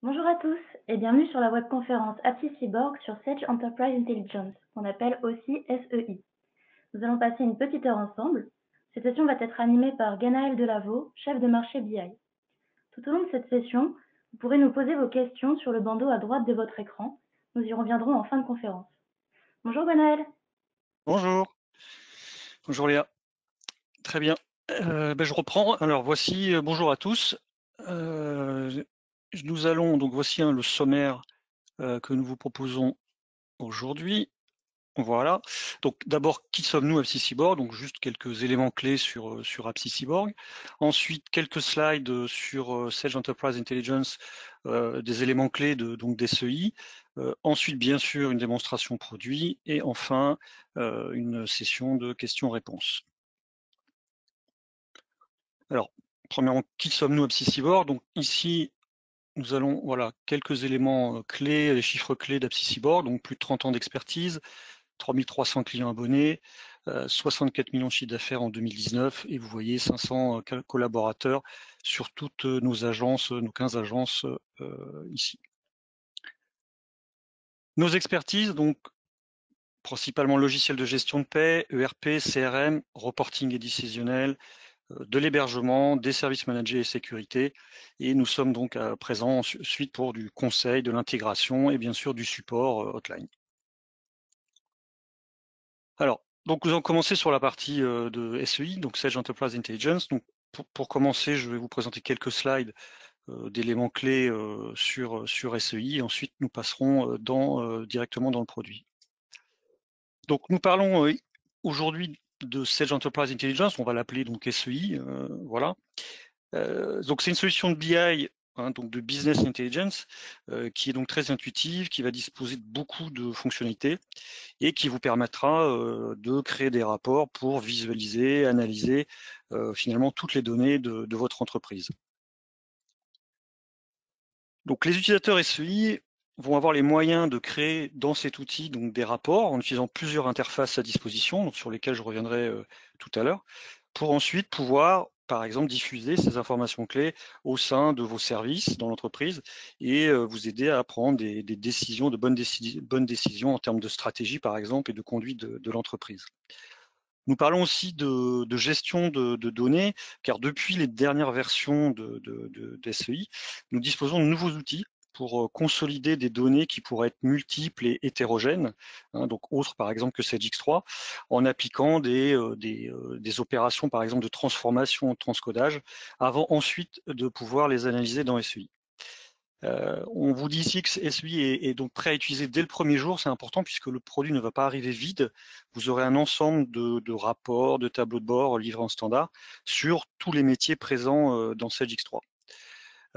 Bonjour à tous et bienvenue sur la webconférence Aptiv Cyborg sur Sage Enterprise Intelligence, qu'on appelle aussi SEI. Nous allons passer une petite heure ensemble. Cette session va être animée par Ganaël Delaveau, chef de marché BI. Tout au long de cette session, vous pourrez nous poser vos questions sur le bandeau à droite de votre écran. Nous y reviendrons en fin de conférence. Bonjour Ganaël. Bonjour, bonjour Léa. Très bien. Je reprends. Alors voici, bonjour à tous. Nous allons, donc voici le sommaire que nous vous proposons aujourd'hui. Voilà. Donc d'abord, qui sommes-nous AppSci Donc juste quelques éléments clés sur AppSci. Ensuite, quelques slides sur Sage Enterprise Intelligence, des éléments clés donc d'SEI. Ensuite, bien sûr, une démonstration produit. Et enfin, une session de questions-réponses. Alors, premièrement, qui sommes-nous AppSci? Donc ici, nous allons, voilà, quelques éléments clés, les chiffres clés d'AppSci. Donc plus de 30 ans d'expertise, 3300 clients abonnés, 64 millions de chiffre d'affaires en 2019, et vous voyez 500 collaborateurs sur toutes nos agences, nos 15 agences ici. Nos expertises, donc principalement logiciels de gestion de paie, ERP, CRM, reporting et décisionnel, de l'hébergement, des services managés et sécurité. Et nous sommes donc présents ensuite pour du conseil, de l'intégration et bien sûr du support hotline. Alors, donc nous allons commencer sur la partie de SEI, donc Sage Enterprise Intelligence. Donc, pour commencer, je vais vous présenter quelques slides d'éléments clés sur SEI. Et ensuite, nous passerons directement dans le produit. Donc, nous parlons aujourd'hui de Sage Enterprise Intelligence. On va l'appeler donc SEI. Voilà. Donc c'est une solution de BI, donc de Business Intelligence, qui est donc très intuitive, qui va disposer de beaucoup de fonctionnalités et qui vous permettra de créer des rapports pour visualiser, analyser finalement toutes les données de votre entreprise. Donc les utilisateurs SEI vont avoir les moyens de créer dans cet outil donc des rapports en utilisant plusieurs interfaces à disposition, donc sur lesquelles je reviendrai tout à l'heure, pour ensuite pouvoir, par exemple, diffuser ces informations clés au sein de vos services dans l'entreprise et vous aider à prendre des décisions, de bonnes décisions en termes de stratégie, par exemple, et de conduite de l'entreprise. Nous parlons aussi de gestion de données, car depuis les dernières versions de SEI, nous disposons de nouveaux outils pour consolider des données qui pourraient être multiples et hétérogènes, donc autres par exemple que SageX3, en appliquant des opérations par exemple de transformation, de transcodage, avant ensuite de pouvoir les analyser dans SEI. On vous dit ici que SEI est donc prêt à utiliser dès le premier jour, c'est important puisque le produit ne va pas arriver vide. Vous aurez un ensemble de rapports, de tableaux de bord livrés en standard sur tous les métiers présents dans Sage X3.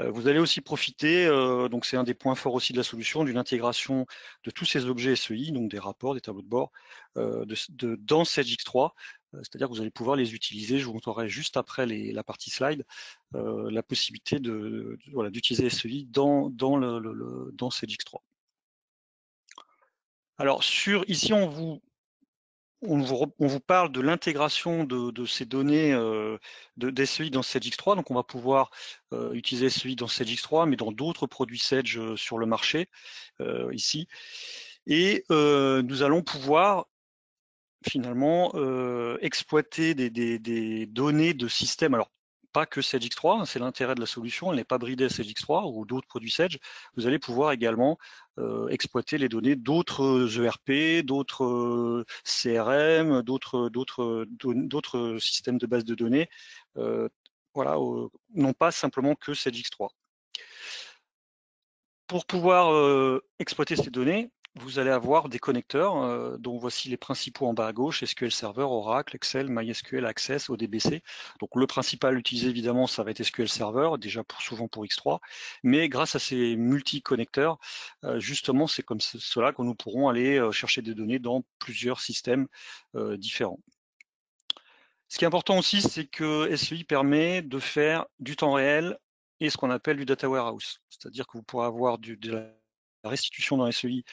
Vous allez aussi profiter, donc c'est un des points forts aussi de la solution, d'une intégration de tous ces objets SEI, donc des rapports, des tableaux de bord, dans Sage X3, c'est-à-dire que vous allez pouvoir les utiliser. Je vous montrerai juste après la partie slide la possibilité d'utiliser SEI dans Sage X3. Alors ici on vous parle de l'intégration de ces données d'SEI dans Sage X3. Donc, on va pouvoir utiliser SEI dans Sage X3, mais dans d'autres produits Sage sur le marché, ici. Et nous allons pouvoir finalement exploiter des données de systèmes. Alors, pas que Sage X3, c'est l'intérêt de la solution, elle n'est pas bridée à Sage X3 ou d'autres produits Sage. Vous allez pouvoir également exploiter les données d'autres ERP, d'autres CRM, d'autres systèmes de base de données, voilà, non pas simplement que Sage X3. Pour pouvoir exploiter ces données, vous allez avoir des connecteurs, dont voici les principaux en bas à gauche: SQL Server, Oracle, Excel, MySQL, Access, ODBC. Donc le principal utilisé évidemment, ça va être SQL Server, déjà souvent pour X3, mais grâce à ces multi-connecteurs, justement, c'est comme cela que nous pourrons aller chercher des données dans plusieurs systèmes différents. Ce qui est important aussi, c'est que SEI permet de faire du temps réel et ce qu'on appelle du data warehouse, c'est-à-dire que vous pourrez avoir de la restitution dans SEI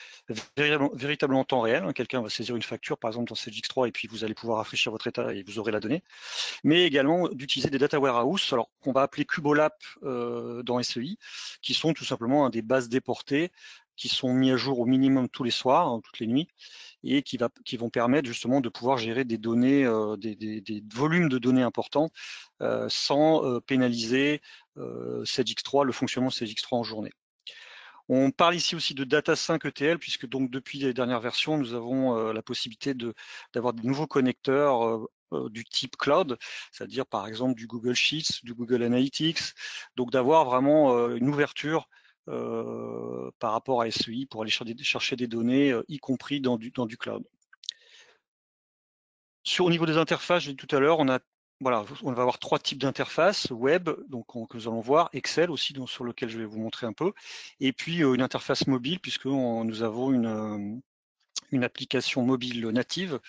véritablement en temps réel, hein. Quelqu'un va saisir une facture, par exemple dans SageX3, et puis vous allez pouvoir rafraîchir votre état et vous aurez la donnée. Mais également d'utiliser des data warehouse, alors qu'on va appeler Cubolap dans SEI, qui sont tout simplement des bases déportées, qui sont mis à jour au minimum tous les soirs, hein, toutes les nuits, et qui vont permettre justement de pouvoir gérer des données, des volumes de données importants, sans pénaliser SageX3, le fonctionnement de SageX3 en journée. On parle ici aussi de Data 5 ETL, puisque donc depuis les dernières versions, nous avons la possibilité d'avoir de nouveaux connecteurs du type cloud, c'est-à-dire par exemple du Google Sheets, du Google Analytics, donc d'avoir vraiment une ouverture par rapport à SEI pour aller chercher des données, y compris dans du cloud. Au niveau des interfaces, j'ai dit tout à l'heure, on va avoir 3 types d'interfaces, web, donc que nous allons voir, Excel aussi, sur lequel je vais vous montrer un peu, et puis une interface mobile, puisque nous avons une application mobile native,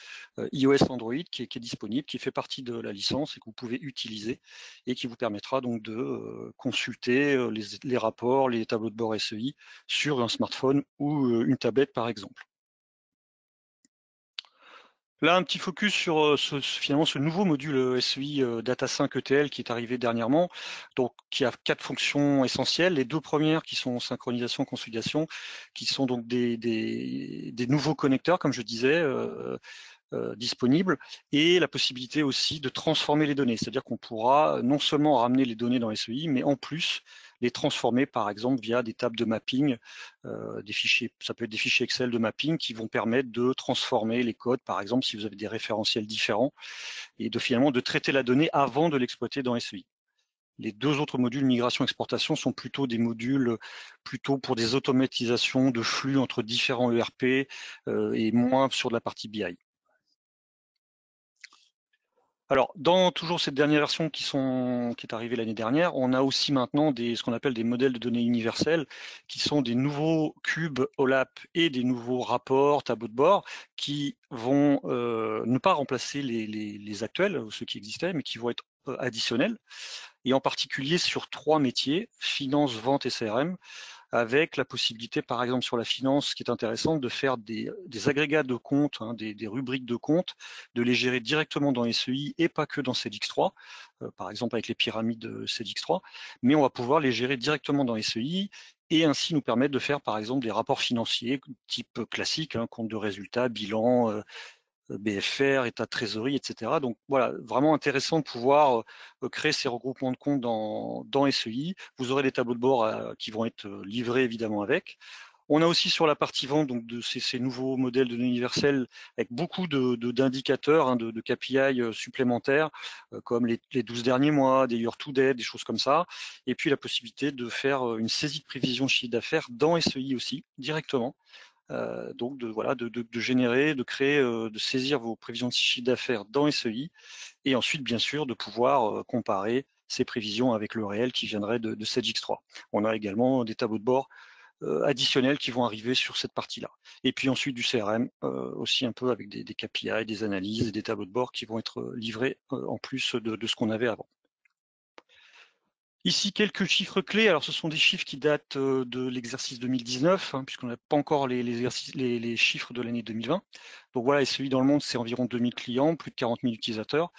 iOS Android, qui est disponible, qui fait partie de la licence et que vous pouvez utiliser, et qui vous permettra donc de consulter les rapports, les tableaux de bord SEI sur un smartphone ou une tablette par exemple. Là, un petit focus sur finalement ce nouveau module SEI Data 5 ETL qui est arrivé dernièrement, donc qui a 4 fonctions essentielles. Les 2 premières qui sont synchronisation, consolidation, qui sont donc des nouveaux connecteurs, comme je disais, disponibles, et la possibilité aussi de transformer les données. C'est-à-dire qu'on pourra non seulement ramener les données dans SEI, mais en plus les transformer, par exemple, via des tables de mapping, des fichiers, ça peut être des fichiers Excel de mapping qui vont permettre de transformer les codes, par exemple, si vous avez des référentiels différents, et finalement de traiter la donnée avant de l'exploiter dans SEI. Les 2 autres modules migration-exportation sont plutôt des modules plutôt pour des automatisations de flux entre différents ERP et moins sur de la partie BI. Alors, dans toujours cette dernière version qui est arrivée l'année dernière, on a aussi maintenant ce qu'on appelle des modèles de données universels, qui sont des nouveaux cubes OLAP et des nouveaux rapports, tableaux de bord, qui vont ne pas remplacer les actuels, ceux qui existaient, mais qui vont être additionnels, et en particulier sur 3 métiers, finance, vente et CRM, avec la possibilité, par exemple, sur la finance, ce qui est intéressant, de faire des agrégats de comptes, hein, des rubriques de comptes, de les gérer directement dans SEI et pas que dans CEDIX3, par exemple avec les pyramides de CEDIX3, mais on va pouvoir les gérer directement dans SEI et ainsi nous permettre de faire, par exemple, des rapports financiers type classique, hein, compte de résultats, bilan, BFR, état de trésorerie, etc. Donc voilà, vraiment intéressant de pouvoir créer ces regroupements de comptes dans SEI. Vous aurez des tableaux de bord qui vont être livrés évidemment avec. On a aussi sur la partie vente donc de ces nouveaux modèles de données universelles avec beaucoup d'indicateurs, hein, de KPI supplémentaires, comme les 12 derniers mois, des year to date, des choses comme ça. Et puis la possibilité de faire une saisie de prévision de chiffre d'affaires dans SEI aussi, directement. Donc de générer, de créer, de saisir vos prévisions de chiffre d'affaires dans SEI, et ensuite bien sûr de pouvoir comparer ces prévisions avec le réel qui viendrait de SageX3. On a également des tableaux de bord additionnels qui vont arriver sur cette partie-là. Et puis ensuite du CRM, aussi un peu avec des KPI, des analyses et des tableaux de bord qui vont être livrés en plus de ce qu'on avait avant. Ici, quelques chiffres clés. Alors, ce sont des chiffres qui datent de l'exercice 2019, hein, puisqu'on n'a pas encore les chiffres de l'année 2020. Donc voilà, SEI dans le monde, c'est environ 2000 clients, plus de 40 000 utilisateurs.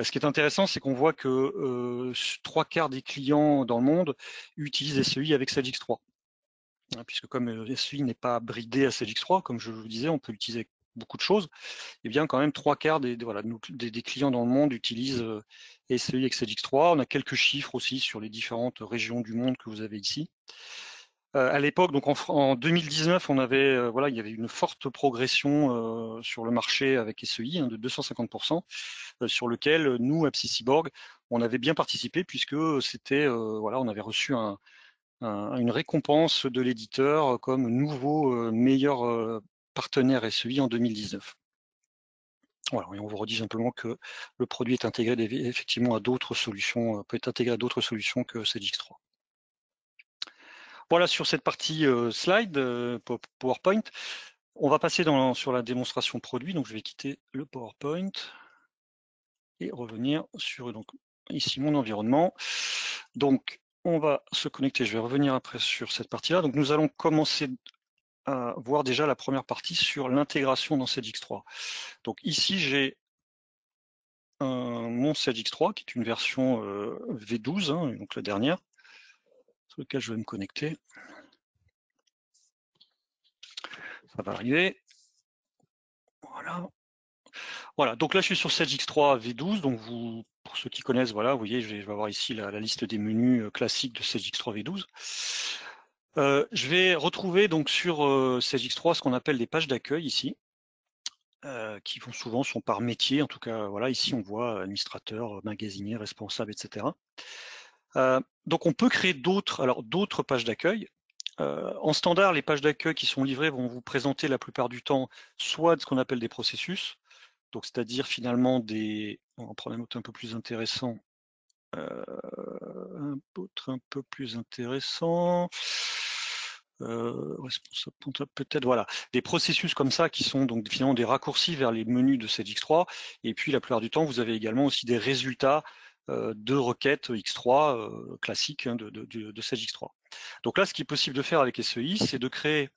Ce qui est intéressant, c'est qu'on voit que 3/4 des clients dans le monde utilisent SEI avec SageX3. Hein, puisque comme SEI n'est pas bridé à SageX3, comme je vous disais, on peut l'utiliser avec beaucoup de choses. Eh bien, quand même, 3/4 des clients dans le monde utilisent SEI avec SageX3. On a quelques chiffres aussi sur les différentes régions du monde que vous avez ici. À l'époque, donc en 2019, il y avait une forte progression sur le marché avec SEI, hein, de 250%, sur lequel nous, à Cyborg, on avait bien participé puisque on avait reçu une récompense de l'éditeur comme nouveau meilleur partenaire SEI en 2019. Voilà, et on vous redit simplement que le produit est intégré effectivement à d'autres solutions, peut être intégré à d'autres solutions que SageX3. Voilà sur cette partie slide PowerPoint. On va passer sur la démonstration produit. Donc je vais quitter le PowerPoint et revenir sur donc ici mon environnement. Donc on va se connecter. Je vais revenir après sur cette partie-là. Donc, nous allons commencer à voir déjà la première partie sur l'intégration dans SageX3. Donc ici, j'ai mon SageX3 qui est une version V12, hein, donc la dernière, sur laquelle je vais me connecter. Ça va arriver. Voilà. Voilà, donc là je suis sur SageX3 V12, donc vous, pour ceux qui connaissent, voilà, vous voyez, je vais avoir ici la liste des menus classiques de SageX3 V12. Je vais retrouver donc sur SageX3 ce qu'on appelle des pages d'accueil ici, qui souvent sont par métier, en tout cas, voilà, ici on voit administrateur, magasinier, responsable, etc. Donc on peut créer d'autres pages d'accueil. En standard, les pages d'accueil qui sont livrées vont vous présenter la plupart du temps soit ce qu'on appelle des processus, donc c'est-à-dire finalement on va prendre un autre un peu plus intéressant. Responsable comptable peut-être, voilà, des processus comme ça qui sont donc finalement des raccourcis vers les menus de cette X3, et puis la plupart du temps vous avez également aussi des résultats de requêtes X3 classiques hein, de Sage X3. Donc là, ce qui est possible de faire avec SEI, c'est de créer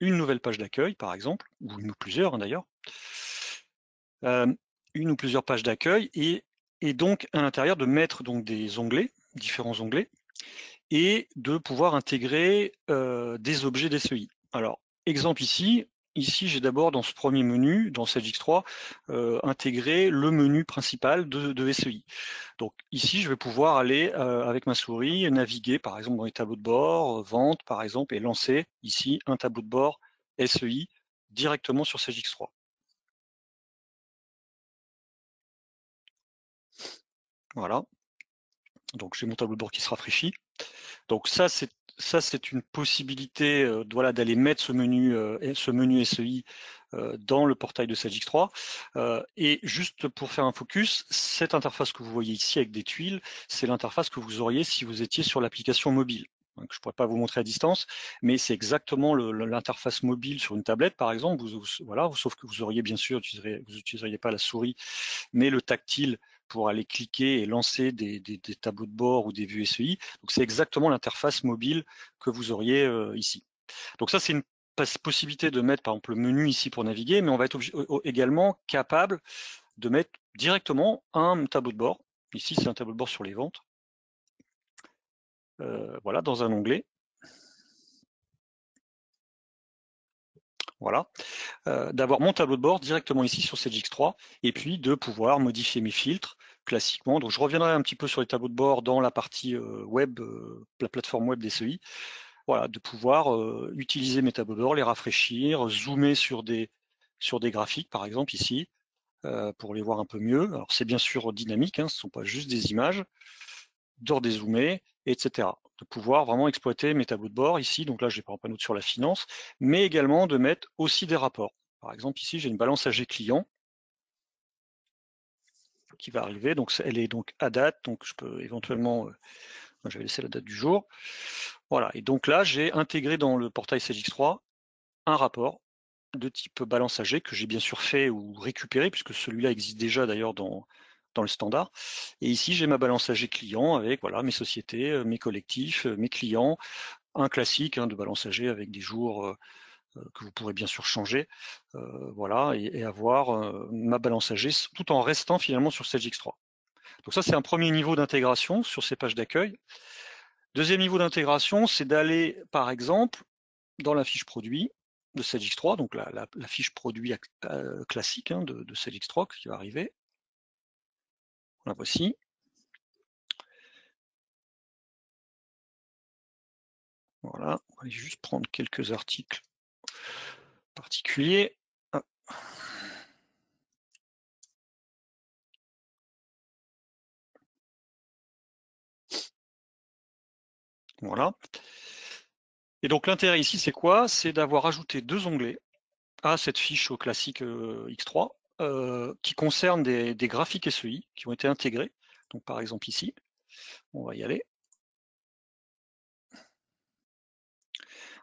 une nouvelle page d'accueil, par exemple, ou une ou plusieurs hein, d'ailleurs, une ou plusieurs pages d'accueil, et donc à l'intérieur de mettre donc des onglets, différents onglets, et de pouvoir intégrer des objets d'SEI. Alors, exemple ici j'ai d'abord dans ce premier menu, dans Sage X3, intégré le menu principal de SEI. Donc ici, je vais pouvoir aller avec ma souris, naviguer par exemple dans les tableaux de bord, vente par exemple, et lancer ici un tableau de bord SEI directement sur Sage X3. Voilà. Donc j'ai mon tableau de bord qui se rafraîchit. Donc ça c'est une possibilité voilà, d'aller mettre ce menu SEI dans le portail de Sage X3. Et juste pour faire un focus, cette interface que vous voyez ici avec des tuiles, c'est l'interface que vous auriez si vous étiez sur l'application mobile. Donc, je ne pourrais pas vous montrer à distance, mais c'est exactement l'interface mobile sur une tablette, par exemple. Voilà, sauf que vous auriez bien sûr, vous n'utiliseriez pas la souris, mais le tactile pour aller cliquer et lancer des tableaux de bord ou des vues SEI. Donc c'est exactement l'interface mobile que vous auriez ici. Donc ça, c'est une possibilité de mettre par exemple le menu ici pour naviguer, mais on va être également capable de mettre directement un tableau de bord. Ici, c'est un tableau de bord sur les ventes. Voilà, dans un onglet. Voilà, d'avoir mon tableau de bord directement ici sur Sage X3 et puis de pouvoir modifier mes filtres classiquement. Donc je reviendrai un petit peu sur les tableaux de bord dans la partie web, la plateforme web d'SEI. Voilà, de pouvoir utiliser mes tableaux de bord, les rafraîchir, zoomer sur des graphiques par exemple ici, pour les voir un peu mieux. Alors c'est bien sûr dynamique, hein, ce ne sont pas juste des images, de redézoomer, etc. De pouvoir vraiment exploiter mes tableaux de bord ici, donc là j'ai par exemple un autre sur la finance, mais également de mettre aussi des rapports. Par exemple ici j'ai une balance AG client qui va arriver, donc elle est donc à date, donc je peux éventuellement, je vais laisser la date du jour. Voilà, et donc là j'ai intégré dans le portail Sage X3 un rapport de type balance AG que j'ai bien sûr fait ou récupéré, puisque celui-là existe déjà d'ailleurs dans le standard. Et ici, j'ai ma balance AG client avec voilà, mes sociétés, mes collectifs, mes clients, un classique hein, de balance AG avec des jours que vous pourrez bien sûr changer, voilà, et avoir ma balance AG tout en restant finalement sur Sage X3. Donc ça, c'est un premier niveau d'intégration sur ces pages d'accueil. Deuxième niveau d'intégration, c'est d'aller, par exemple, dans la fiche produit de Sage X3, donc la fiche produit classique hein, de Sage X3 qui va arriver. La voici. Voilà, on va juste prendre quelques articles particuliers. Voilà. Et donc l'intérêt ici, c'est quoi? C'est d'avoir ajouté deux onglets à cette fiche au classique X3 qui concernent des graphiques SEI qui ont été intégrés. Donc par exemple ici, on va y aller.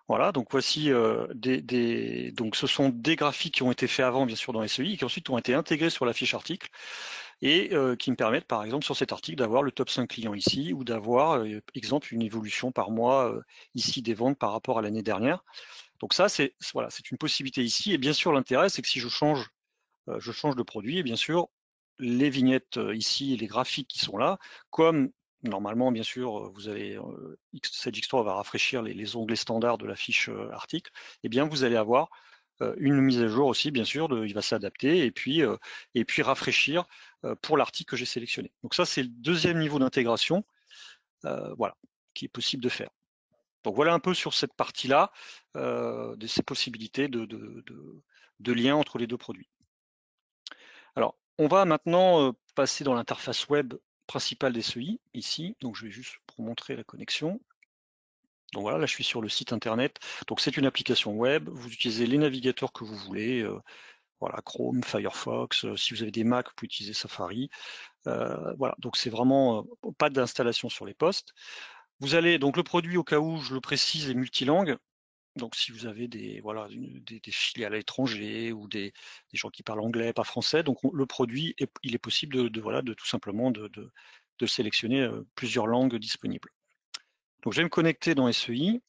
Voilà, donc voici donc ce sont des graphiques qui ont été faits avant, bien sûr, dans SEI, et qui ensuite ont été intégrés sur la fiche article. et qui me permettent, par exemple, sur cet article, d'avoir le top 5 clients ici, ou d'avoir, exemple, une évolution par mois ici des ventes par rapport à l'année dernière. Donc ça, c'est voilà, c'est une possibilité ici. Et bien sûr, l'intérêt, c'est que si je change de produit, et bien sûr, les vignettes ici, les graphiques qui sont là, comme normalement, bien sûr, vous avez Sage X3 va rafraîchir les onglets standards de la fiche article, et bien vous allez avoir une mise à jour aussi, bien sûr, il va s'adapter et puis rafraîchir pour l'article que j'ai sélectionné. Donc ça, c'est le deuxième niveau d'intégration, voilà, qui est possible de faire. Donc voilà un peu sur cette partie-là de ces possibilités de lien entre les deux produits. Alors, on va maintenant passer dans l'interface web principale des SEI, ici. Donc, je vais juste pour montrer la connexion. Donc voilà, là, je suis sur le site internet. Donc, c'est une application web. Vous utilisez les navigateurs que vous voulez. Voilà, Chrome, Firefox. Si vous avez des Mac, vous pouvez utiliser Safari. Voilà, donc c'est vraiment pas d'installation sur les postes. Vous allez, donc le produit, au cas où je le précise, est multilingue. Donc, si vous avez des filiales à l'étranger ou des gens qui parlent anglais, pas français, donc le produit, il est possible de tout simplement de sélectionner plusieurs langues disponibles. Donc, je vais me connecter dans SEI.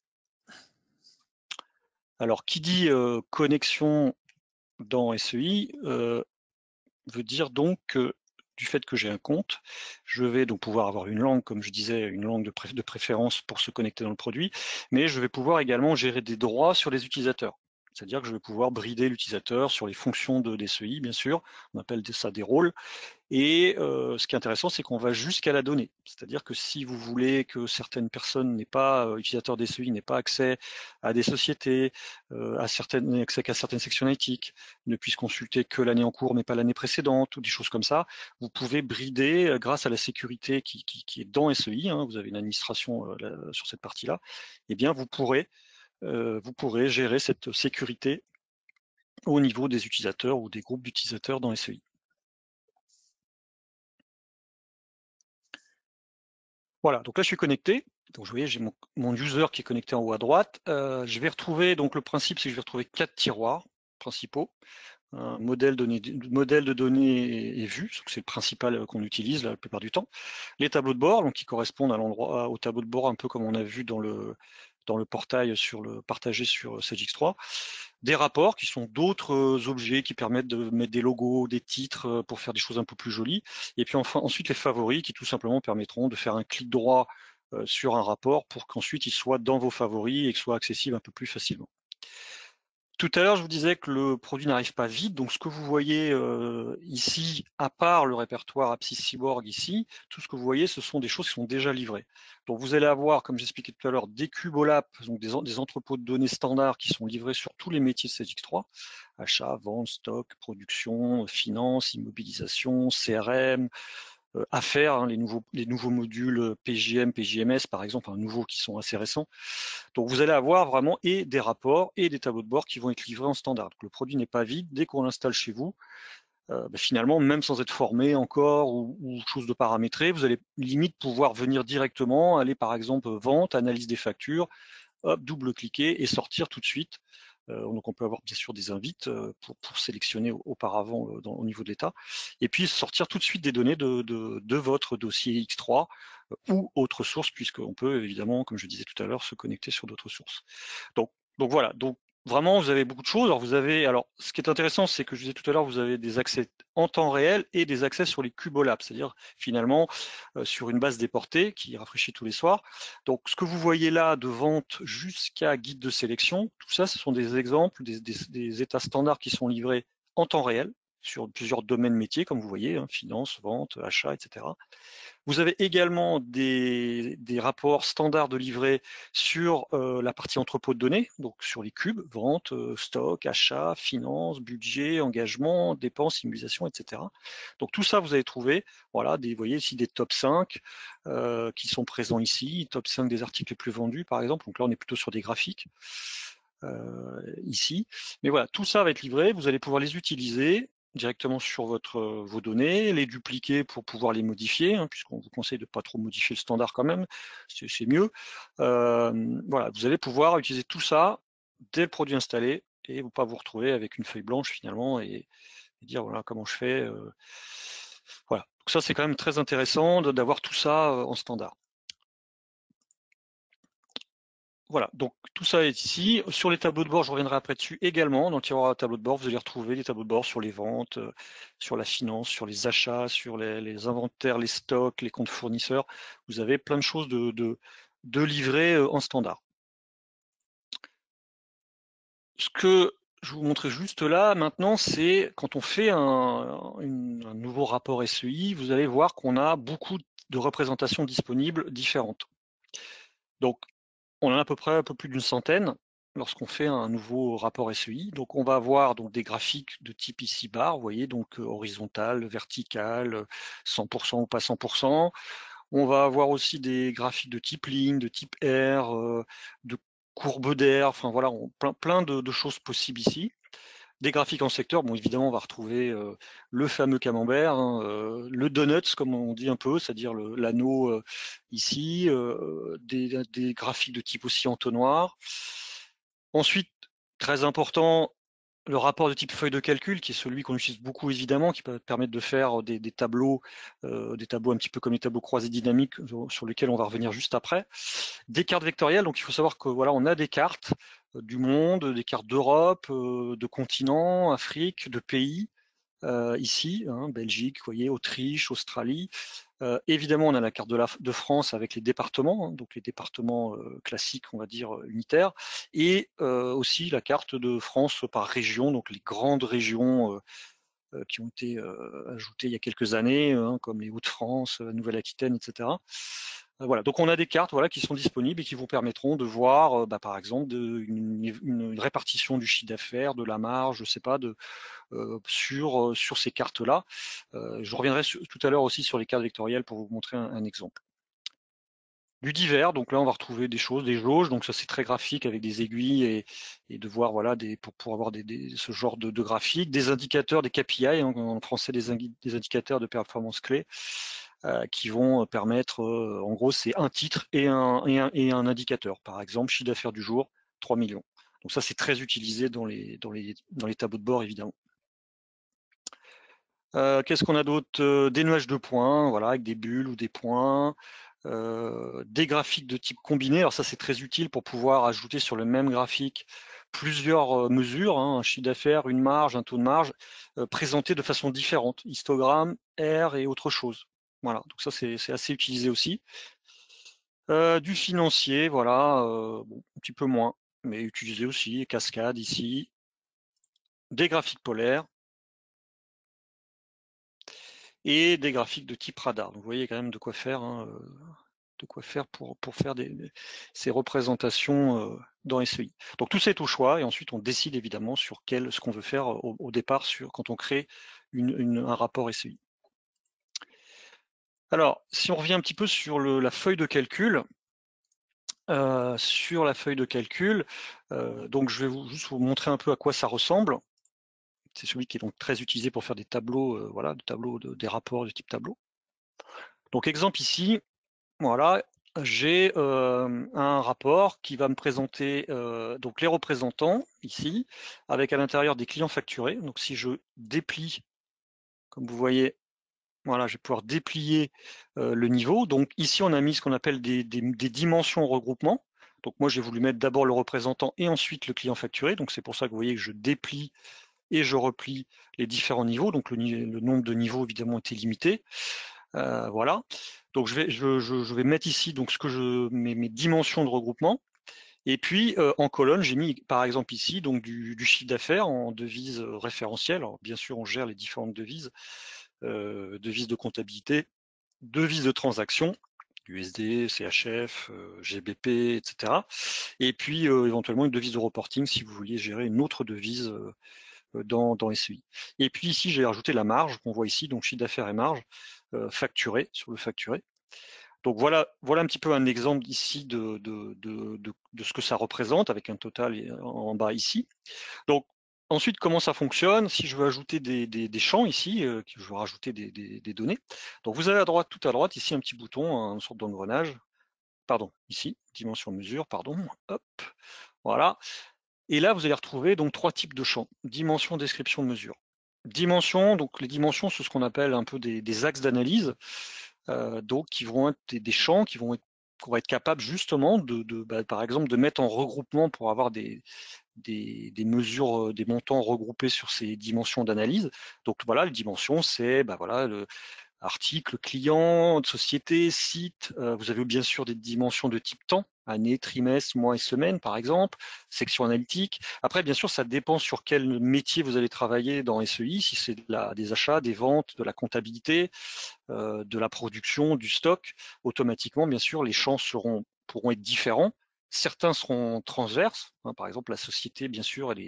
Alors, qui dit connexion dans SEI veut dire donc que du fait que j'ai un compte, je vais donc pouvoir avoir une langue, comme je disais, une langue de préférence pour se connecter dans le produit, mais je vais pouvoir également gérer des droits sur les utilisateurs. C'est-à-dire que je vais pouvoir brider l'utilisateur sur les fonctions de DSEI, bien sûr, on appelle ça des rôles, et ce qui est intéressant, c'est qu'on va jusqu'à la donnée. C'est-à-dire que si vous voulez que certaines personnes n'aient pas, utilisateurs d'SEI, n'aient pas accès à des sociétés, accès qu'à certaines sections analytiques, ne puissent consulter que l'année en cours, mais pas l'année précédente, ou des choses comme ça, vous pouvez brider, grâce à la sécurité qui est dans SEI, hein, vous avez une administration sur cette partie-là, eh bien vous pourrez gérer cette sécurité au niveau des utilisateurs ou des groupes d'utilisateurs dans SEI. Voilà, donc là je suis connecté. Donc vous voyez, j'ai mon user qui est connecté en haut à droite. Je vais retrouver, donc le principe c'est que je vais retrouver 4 tiroirs principaux. Un modèle de données est vu, c'est le principal qu'on utilise la plupart du temps. Les tableaux de bord, donc qui correspondent au tableau de bord un peu comme on a vu dans le portail partagé sur Sage X3. Des rapports qui sont d'autres objets qui permettent de mettre des logos, des titres pour faire des choses un peu plus jolies. Et puis ensuite les favoris qui tout simplement permettront de faire un clic droit sur un rapport pour qu'ensuite il soit dans vos favoris et qu'il soit accessible un peu plus facilement. Tout à l'heure, je vous disais que le produit n'arrive pas vite, donc ce que vous voyez ici, à part le répertoire Apsys Cyborg ici, tout ce que vous voyez, ce sont des choses qui sont déjà livrées. Donc vous allez avoir, comme j'expliquais tout à l'heure, des cubes-OLAP, donc des entrepôts de données standards qui sont livrés sur tous les métiers de Sage X3, achat, vente, stock, production, finance, immobilisation, CRM, affaires, hein, les nouveaux modules PJM, PJMS par exemple, nouveaux qui sont assez récents. Donc vous allez avoir vraiment et des rapports et des tableaux de bord qui vont être livrés en standard. Donc, le produit n'est pas vide, dès qu'on l'installe chez vous, finalement, même sans être formé encore ou chose de paramétrer, vous allez limite pouvoir venir directement, aller par exemple vente, analyse des factures, hop, double-cliquer et sortir tout de suite. Donc on peut avoir bien sûr des invites pour sélectionner auparavant au niveau de l'état, et puis sortir tout de suite des données de votre dossier X3 ou autre source, puisqu'on peut évidemment, comme je disais tout à l'heure, se connecter sur d'autres sources. Donc voilà, donc vraiment vous avez beaucoup de choses. Alors ce qui est intéressant, c'est que je disais tout à l'heure, vous avez des accès en temps réel et des accès sur les cubes-OLAP, c'est-à-dire finalement sur une base déportée qui rafraîchit tous les soirs. Donc ce que vous voyez là de vente jusqu'à guide de sélection, tout ça, ce sont des exemples, des états standards qui sont livrés en temps réel sur plusieurs domaines métiers, comme vous voyez, hein, finance, vente, achat, etc. Vous avez également des rapports standards de livret sur la partie entrepôt de données, donc sur les cubes, vente, stock, achat, finance, budget, engagement, dépenses, immobilisation, etc. Donc tout ça, vous allez trouver, voilà, vous voyez ici des top 5 qui sont présents ici, top 5 des articles les plus vendus, par exemple. Donc là, on est plutôt sur des graphiques ici. Mais voilà, tout ça va être livré, vous allez pouvoir les utiliser directement sur vos données, les dupliquer pour pouvoir les modifier, hein, puisqu'on vous conseille de ne pas trop modifier le standard quand même, c'est mieux. Voilà, vous allez pouvoir utiliser tout ça dès le produit installé et ne pas vous retrouver avec une feuille blanche finalement et dire voilà comment je fais. Voilà, donc ça c'est quand même très intéressant d'avoir tout ça en standard. Voilà, donc tout ça est ici. Sur les tableaux de bord, je reviendrai après dessus également. Dans le tiroir à tableau de bord, vous allez retrouver des tableaux de bord sur les ventes, sur la finance, sur les achats, sur les inventaires, les stocks, les comptes fournisseurs. Vous avez plein de choses de livrées en standard. Ce que je vous montrer juste là maintenant, c'est quand on fait un nouveau rapport SEI, vous allez voir qu'on a beaucoup de représentations disponibles différentes. Donc, on en a à peu près un peu plus d'une centaine lorsqu'on fait un nouveau rapport SEI. Donc, on va avoir donc des graphiques de type ici bar, vous voyez, donc horizontal, vertical, 100% ou pas 100%. On va avoir aussi des graphiques de type ligne, de type R, de courbe d'air, enfin voilà, plein de choses possibles ici. Des graphiques en secteur, bon évidemment on va retrouver le fameux camembert, hein, le donuts comme on dit un peu, c'est-à-dire l'anneau ici, des graphiques de type aussi entonnoir. Ensuite, très important, le rapport de type feuille de calcul, qui est celui qu'on utilise beaucoup évidemment, qui peut permettre de faire des tableaux un petit peu comme les tableaux croisés dynamiques sur lesquels on va revenir juste après. Des cartes vectorielles, donc il faut savoir que voilà, on a des cartes du monde, des cartes d'Europe, de continents, Afrique, de pays, ici, hein, Belgique, vous voyez, Autriche, Australie. Évidemment, on a la carte de France avec les départements, hein, donc les départements classiques, on va dire, unitaires, et aussi la carte de France par région, donc les grandes régions qui ont été ajoutées il y a quelques années, hein, comme les Hauts-de-France, la Nouvelle-Aquitaine, etc. Voilà, donc on a des cartes voilà, qui sont disponibles et qui vous permettront de voir, par exemple, une répartition du chiffre d'affaires, de la marge, je sais pas, sur ces cartes-là. Je reviendrai tout à l'heure aussi sur les cartes vectorielles pour vous montrer un exemple. Du divers, donc là on va retrouver des choses, des jauges, donc ça c'est très graphique avec des aiguilles et de voir voilà pour avoir ce genre de graphique, des indicateurs, des KPI, hein, en français des indicateurs de performance clés qui vont permettre, en gros c'est un titre et un indicateur, par exemple chiffre d'affaires du jour 3 millions. Donc ça c'est très utilisé dans les tableaux de bord évidemment. Qu'est-ce qu'on a d'autre? Des nuages de points, voilà, avec des bulles ou des points. Des graphiques de type combiné. Alors ça, c'est très utile pour pouvoir ajouter sur le même graphique plusieurs mesures, hein, un chiffre d'affaires, une marge, un taux de marge, présentés de façon différente, histogramme, R et autre chose. Voilà, donc ça, c'est assez utilisé aussi. Du financier, voilà, bon, un petit peu moins, mais utilisé aussi, cascade ici. Des graphiques polaires, et des graphiques de type radar. Donc vous voyez quand même de quoi faire, hein, pour faire ces représentations dans SEI. Donc tout ça est au choix et ensuite on décide évidemment sur ce qu'on veut faire au départ quand on crée un rapport SEI. Alors, si on revient un petit peu sur la feuille de calcul, donc je vais juste vous montrer un peu à quoi ça ressemble. C'est celui qui est donc très utilisé pour faire des tableaux, voilà, des rapports de type tableau. Donc exemple ici, voilà, j'ai un rapport qui va me présenter donc les représentants ici, avec à l'intérieur des clients facturés. Donc si je déplie, comme vous voyez, voilà, je vais pouvoir déplier le niveau. Donc ici, on a mis ce qu'on appelle des dimensions regroupement. Donc moi, j'ai voulu mettre d'abord le représentant et ensuite le client facturé. Donc c'est pour ça que vous voyez que je déplie et je replie les différents niveaux. Donc le nombre de niveaux, évidemment, était limité. Voilà. Donc je vais mettre ici donc mes dimensions de regroupement. Et puis en colonne, j'ai mis par exemple ici donc du chiffre d'affaires en devise référentielle. Alors bien sûr, on gère les différentes devises, devises de comptabilité, devises de transaction, USD, CHF, GBP, etc. Et puis éventuellement une devise de reporting si vous vouliez gérer une autre devise dans SEI. Et puis ici, j'ai rajouté la marge qu'on voit ici, donc chiffre d'affaires et marge facturé sur le facturé. Donc voilà un petit peu un exemple ici de ce que ça représente avec un total en bas ici. Donc ensuite, comment ça fonctionne? Si je veux ajouter des champs ici, je veux rajouter des données. Donc vous avez à droite, tout à droite, ici un petit bouton, une sorte d'engrenage. Pardon, ici, dimension mesure, pardon. Hop, voilà. Et là, vous allez retrouver donc trois types de champs, dimension, description, mesure. Dimensions, donc les dimensions, c'est ce qu'on appelle un peu des axes d'analyse, donc qui vont être des champs qu'on va être capable justement par exemple, de mettre en regroupement pour avoir des mesures, des montants regroupés sur ces dimensions d'analyse. Donc voilà, les dimensions, c'est voilà, article, client, société, site. Vous avez bien sûr des dimensions de type temps, année, trimestre, mois et semaine, par exemple, section analytique. Après, bien sûr, ça dépend sur quel métier vous allez travailler dans SEI, si c'est des achats, des ventes, de la comptabilité, de la production, du stock. Automatiquement, bien sûr, les champs pourront être différents. Certains seront transverses. Par exemple, la société, bien sûr, elle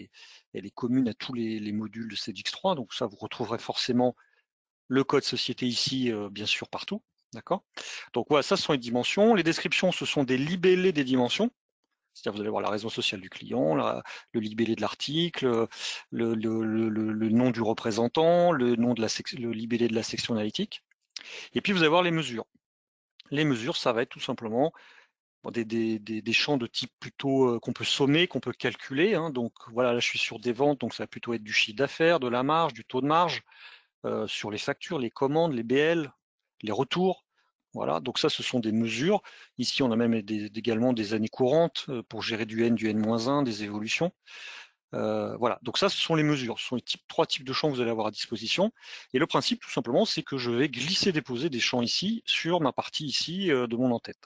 est commune à tous les modules de CEDIX3. Donc ça, vous retrouverez forcément le code société ici, bien sûr, partout. D'accord. Donc voilà, ça ce sont les dimensions. Les descriptions, ce sont des libellés des dimensions. C'est-à-dire vous allez voir la raison sociale du client, le libellé de l'article, le nom du représentant, le libellé de la section analytique. Et puis vous allez voir les mesures. Les mesures, ça va être tout simplement des champs de type plutôt qu'on peut sommer, qu'on peut calculer. Donc voilà, là je suis sur des ventes, donc ça va plutôt être du chiffre d'affaires, de la marge, du taux de marge. Sur les factures, les commandes, les BL, les retours. Voilà, donc ça, ce sont des mesures. Ici, on a même également des années courantes pour gérer du N-1, des évolutions. Voilà, donc ça, ce sont les mesures. Ce sont les trois types de champs que vous allez avoir à disposition. Et le principe, tout simplement, c'est que je vais glisser-déposer des champs ici sur ma partie ici de mon en-tête.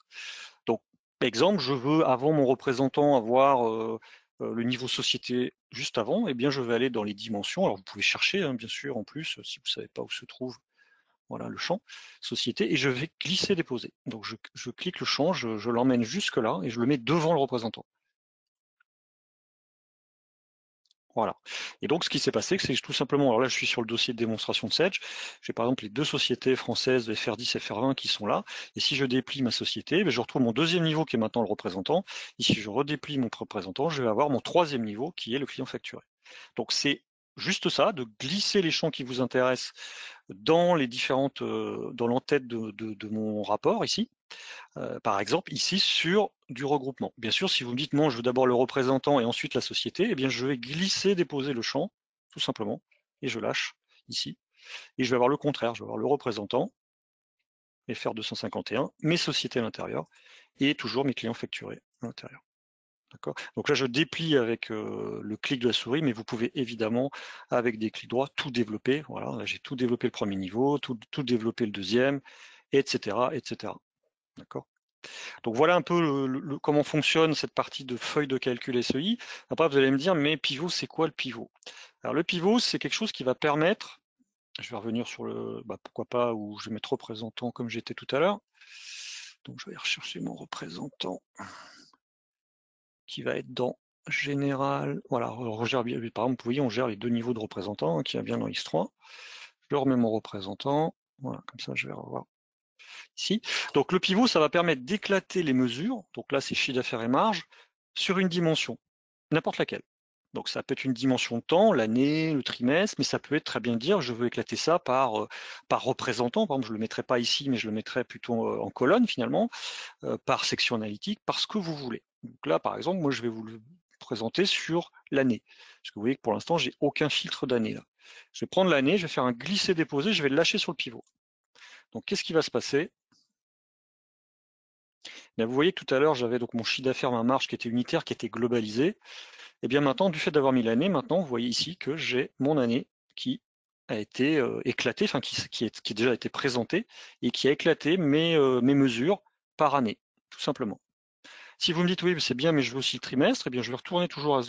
Donc, exemple, je veux, avant mon représentant, avoir le niveau société juste avant, eh bien, je vais aller dans les dimensions. Alors, vous pouvez chercher, bien sûr, en plus, si vous ne savez pas où se trouve voilà, le champ société, et je vais glisser-déposer. Donc, je clique le champ, je l'emmène jusque-là, et je le mets devant le représentant. Voilà. Et donc, ce qui s'est passé, c'est que tout simplement, alors là, je suis sur le dossier de démonstration de Sedge. J'ai par exemple les deux sociétés françaises, FR10 et FR20, qui sont là. Et si je déplie ma société, je retrouve mon deuxième niveau qui est maintenant le représentant. Ici, je redéplie mon représentant, je vais avoir mon troisième niveau qui est le client facturé. Donc, c'est juste ça, de glisser les champs qui vous intéressent dans les différentes, dans l'entête de mon rapport ici. Par exemple, ici, sur du regroupement. Bien sûr, si vous me dites non, je veux d'abord le représentant et ensuite la société, eh bien, je vais glisser, déposer le champ, tout simplement, et je lâche ici. Et je vais avoir le contraire, je vais avoir le représentant, FR251, mes sociétés à l'intérieur, et toujours mes clients facturés à l'intérieur. D'accord. Donc là, je déplie avec le clic de la souris, mais vous pouvez évidemment, avec des clics droits, tout développer. Voilà, là, j'ai tout développé le premier niveau, tout développé le deuxième, etc., etc. D'accord. Donc voilà un peu comment fonctionne cette partie de feuille de calcul SEI. Après, vous allez me dire, mais pivot, c'est quoi le pivot? Alors le pivot, c'est quelque chose qui va permettre, je vais revenir sur pourquoi pas, où je vais mettre représentant comme j'étais tout à l'heure. Donc je vais rechercher mon représentant qui va être dans général. Voilà, on gère, par exemple, vous voyez, on gère les deux niveaux de représentant qui va bien dans X3. Je remets mon représentant. Voilà, comme ça, je vais revoir ici. Donc le pivot, ça va permettre d'éclater les mesures, donc là c'est chiffre d'affaires et marge, sur une dimension, n'importe laquelle. Donc ça peut être une dimension de temps, l'année, le trimestre, mais ça peut être très bien dire, je veux éclater ça par représentant, par exemple je ne le mettrai pas ici, mais je le mettrai plutôt en colonne finalement, par section analytique, par ce que vous voulez. Donc là par exemple, moi je vais vous le présenter sur l'année, parce que vous voyez que pour l'instant j'ai aucun filtre d'année là. Je vais prendre l'année, je vais faire un glisser-déposer, je vais le lâcher sur le pivot. Donc qu'est-ce qui va se passer? Bien, vous voyez que tout à l'heure, j'avais donc mon chiffre d'affaires, ma marge qui était unitaire, qui était globalisée. Et bien maintenant, du fait d'avoir mis l'année, maintenant, vous voyez ici que j'ai mon année qui a été éclatée, enfin qui a déjà été présentée et qui a éclaté mes mesures par année, tout simplement. Si vous me dites oui, c'est bien, mais je veux aussi le trimestre, eh bien je vais retourner toujours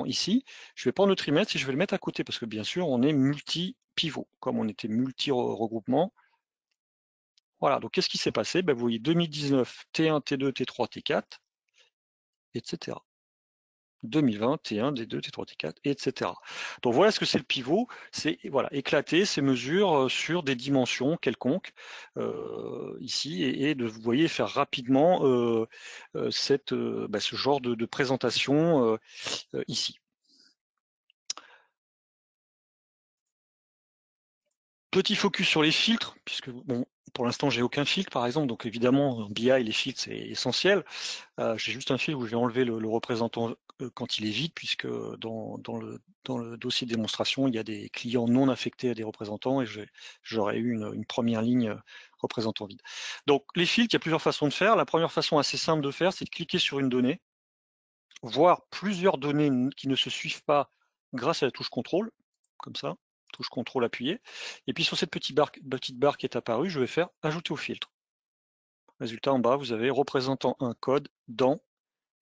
ici. Je vais prendre le trimestre et je vais le mettre à côté parce que bien sûr, on est multi-pivot, comme on était multi-regroupement. Voilà, donc qu'est-ce qui s'est passé? Vous voyez 2019, T1, T2, T3, T4, etc. 2020, T1, D2, T3, T4, etc. Donc voilà ce que c'est le pivot, c'est voilà, éclater ces mesures sur des dimensions quelconques ici et de, vous voyez, faire rapidement ce genre de présentation ici. Petit focus sur les filtres, puisque bon, Pour l'instant, j'ai aucun filtre, par exemple, donc évidemment, en BI, les filtres, c'est essentiel. J'ai juste un filtre où je vais enlever le représentant quand il est vide, puisque dans le dossier de démonstration, il y a des clients non affectés à des représentants, et j'aurais eu une première ligne représentant vide. Donc, les filtres, il y a plusieurs façons de faire. La première façon assez simple de faire, c'est de cliquer sur une donnée, voir plusieurs données qui ne se suivent pas grâce à la touche contrôle, comme ça, touche contrôle appuyée. Et puis sur cette petite barre qui est apparue, je vais faire ajouter au filtre. Résultat en bas, vous avez représentant un code dans,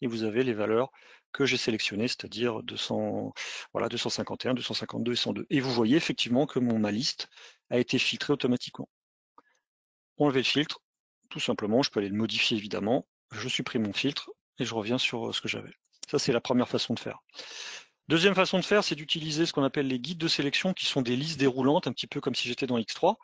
et vous avez les valeurs que j'ai sélectionnées, c'est-à-dire 200, voilà, 251, 252 et 102. Et vous voyez effectivement que ma liste a été filtrée automatiquement. Enlever le filtre, tout simplement, je peux aller le modifier évidemment, je supprime mon filtre et je reviens sur ce que j'avais. Ça, c'est la première façon de faire. Deuxième façon de faire, c'est d'utiliser ce qu'on appelle les guides de sélection, qui sont des listes déroulantes, un petit peu comme si j'étais dans X3.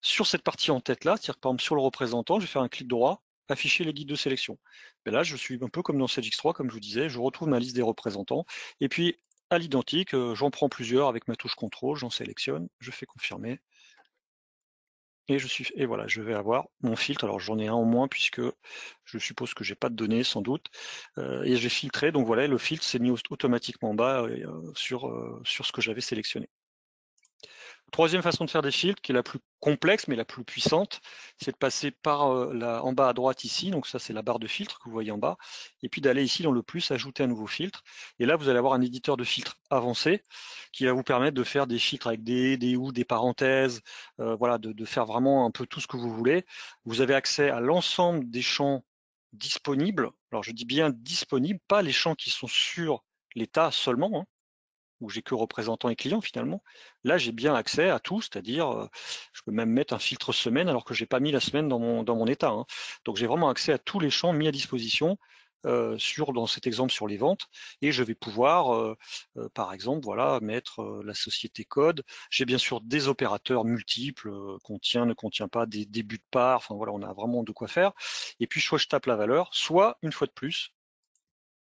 Sur cette partie en tête là, c'est-à-dire par exemple sur le représentant, je vais faire un clic droit, afficher les guides de sélection. Et là, je suis un peu comme dans Sage X3, comme je vous disais, je retrouve ma liste des représentants. Et puis, à l'identique, j'en prends plusieurs avec ma touche contrôle, j'en sélectionne, je fais confirmer. Et voilà, je vais avoir mon filtre. Alors j'en ai un en moins puisque je suppose que j'ai pas de données sans doute. Et j'ai filtré, donc voilà, le filtre s'est mis automatiquement en bas sur ce que j'avais sélectionné. Troisième façon de faire des filtres, qui est la plus complexe mais la plus puissante, c'est de passer par en bas à droite ici, donc ça c'est la barre de filtre que vous voyez en bas, et puis d'aller ici dans le plus, ajouter un nouveau filtre. Et là vous allez avoir un éditeur de filtres avancé qui va vous permettre de faire des filtres avec des ou, des parenthèses, voilà, de faire vraiment un peu tout ce que vous voulez. Vous avez accès à l'ensemble des champs disponibles. Alors je dis bien disponibles, pas les champs qui sont sur l'état seulement, hein, où j'ai que représentants et clients finalement. Là, j'ai bien accès à tout, c'est-à-dire, je peux même mettre un filtre semaine alors que j'ai pas mis la semaine dans mon état, hein. Donc j'ai vraiment accès à tous les champs mis à disposition dans cet exemple sur les ventes, et je vais pouvoir, par exemple, voilà, mettre la société code. J'ai bien sûr des opérateurs multiples, contient, ne contient pas, des buts de part, enfin voilà, on a vraiment de quoi faire. Et puis soit je tape la valeur, soit une fois de plus,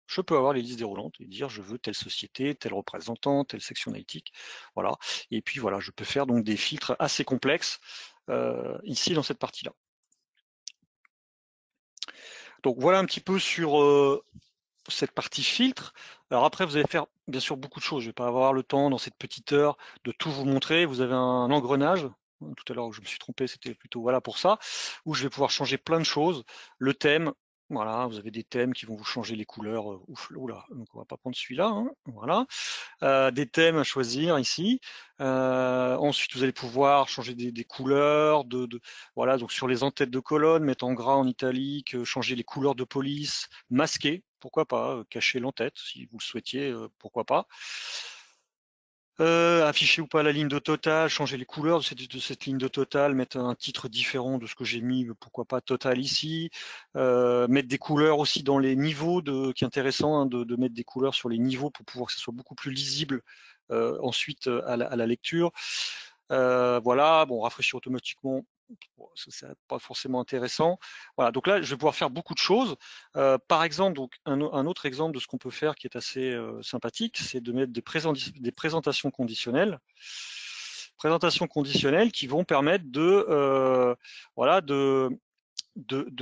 je peux avoir les listes déroulantes et dire je veux telle société, tel représentant, telle section analytique, voilà. Et puis voilà, je peux faire donc des filtres assez complexes ici dans cette partie-là. Donc voilà un petit peu sur cette partie filtre. Alors après, vous allez faire bien sûr beaucoup de choses. Je ne vais pas avoir le temps dans cette petite heure de tout vous montrer. Vous avez un engrenage. Tout à l'heure, je me suis trompé, c'était plutôt voilà pour ça, où je vais pouvoir changer plein de choses. Le thème, voilà, vous avez des thèmes qui vont vous changer les couleurs. Oula, donc on va pas prendre celui-là, hein, voilà. Des thèmes à choisir ici. Ensuite, vous allez pouvoir changer des couleurs, voilà, donc sur les en-têtes de colonne, mettre en gras, en italique, changer les couleurs de police, masquer, pourquoi pas, cacher l'en-tête si vous le souhaitiez, pourquoi pas. Afficher ou pas la ligne de total, changer les couleurs de cette ligne de total, mettre un titre différent de ce que j'ai mis, pourquoi pas total ici, mettre des couleurs aussi dans les niveaux, qui est intéressant, hein, de mettre des couleurs sur les niveaux pour pouvoir que ce soit beaucoup plus lisible ensuite à la lecture. Voilà, bon, rafraîchir automatiquement, ça n'est pas forcément intéressant. Voilà, donc là, je vais pouvoir faire beaucoup de choses. Par exemple, donc un autre exemple de ce qu'on peut faire qui est assez sympathique, c'est de mettre des présentations conditionnelles. Présentations conditionnelles qui vont permettre voilà, de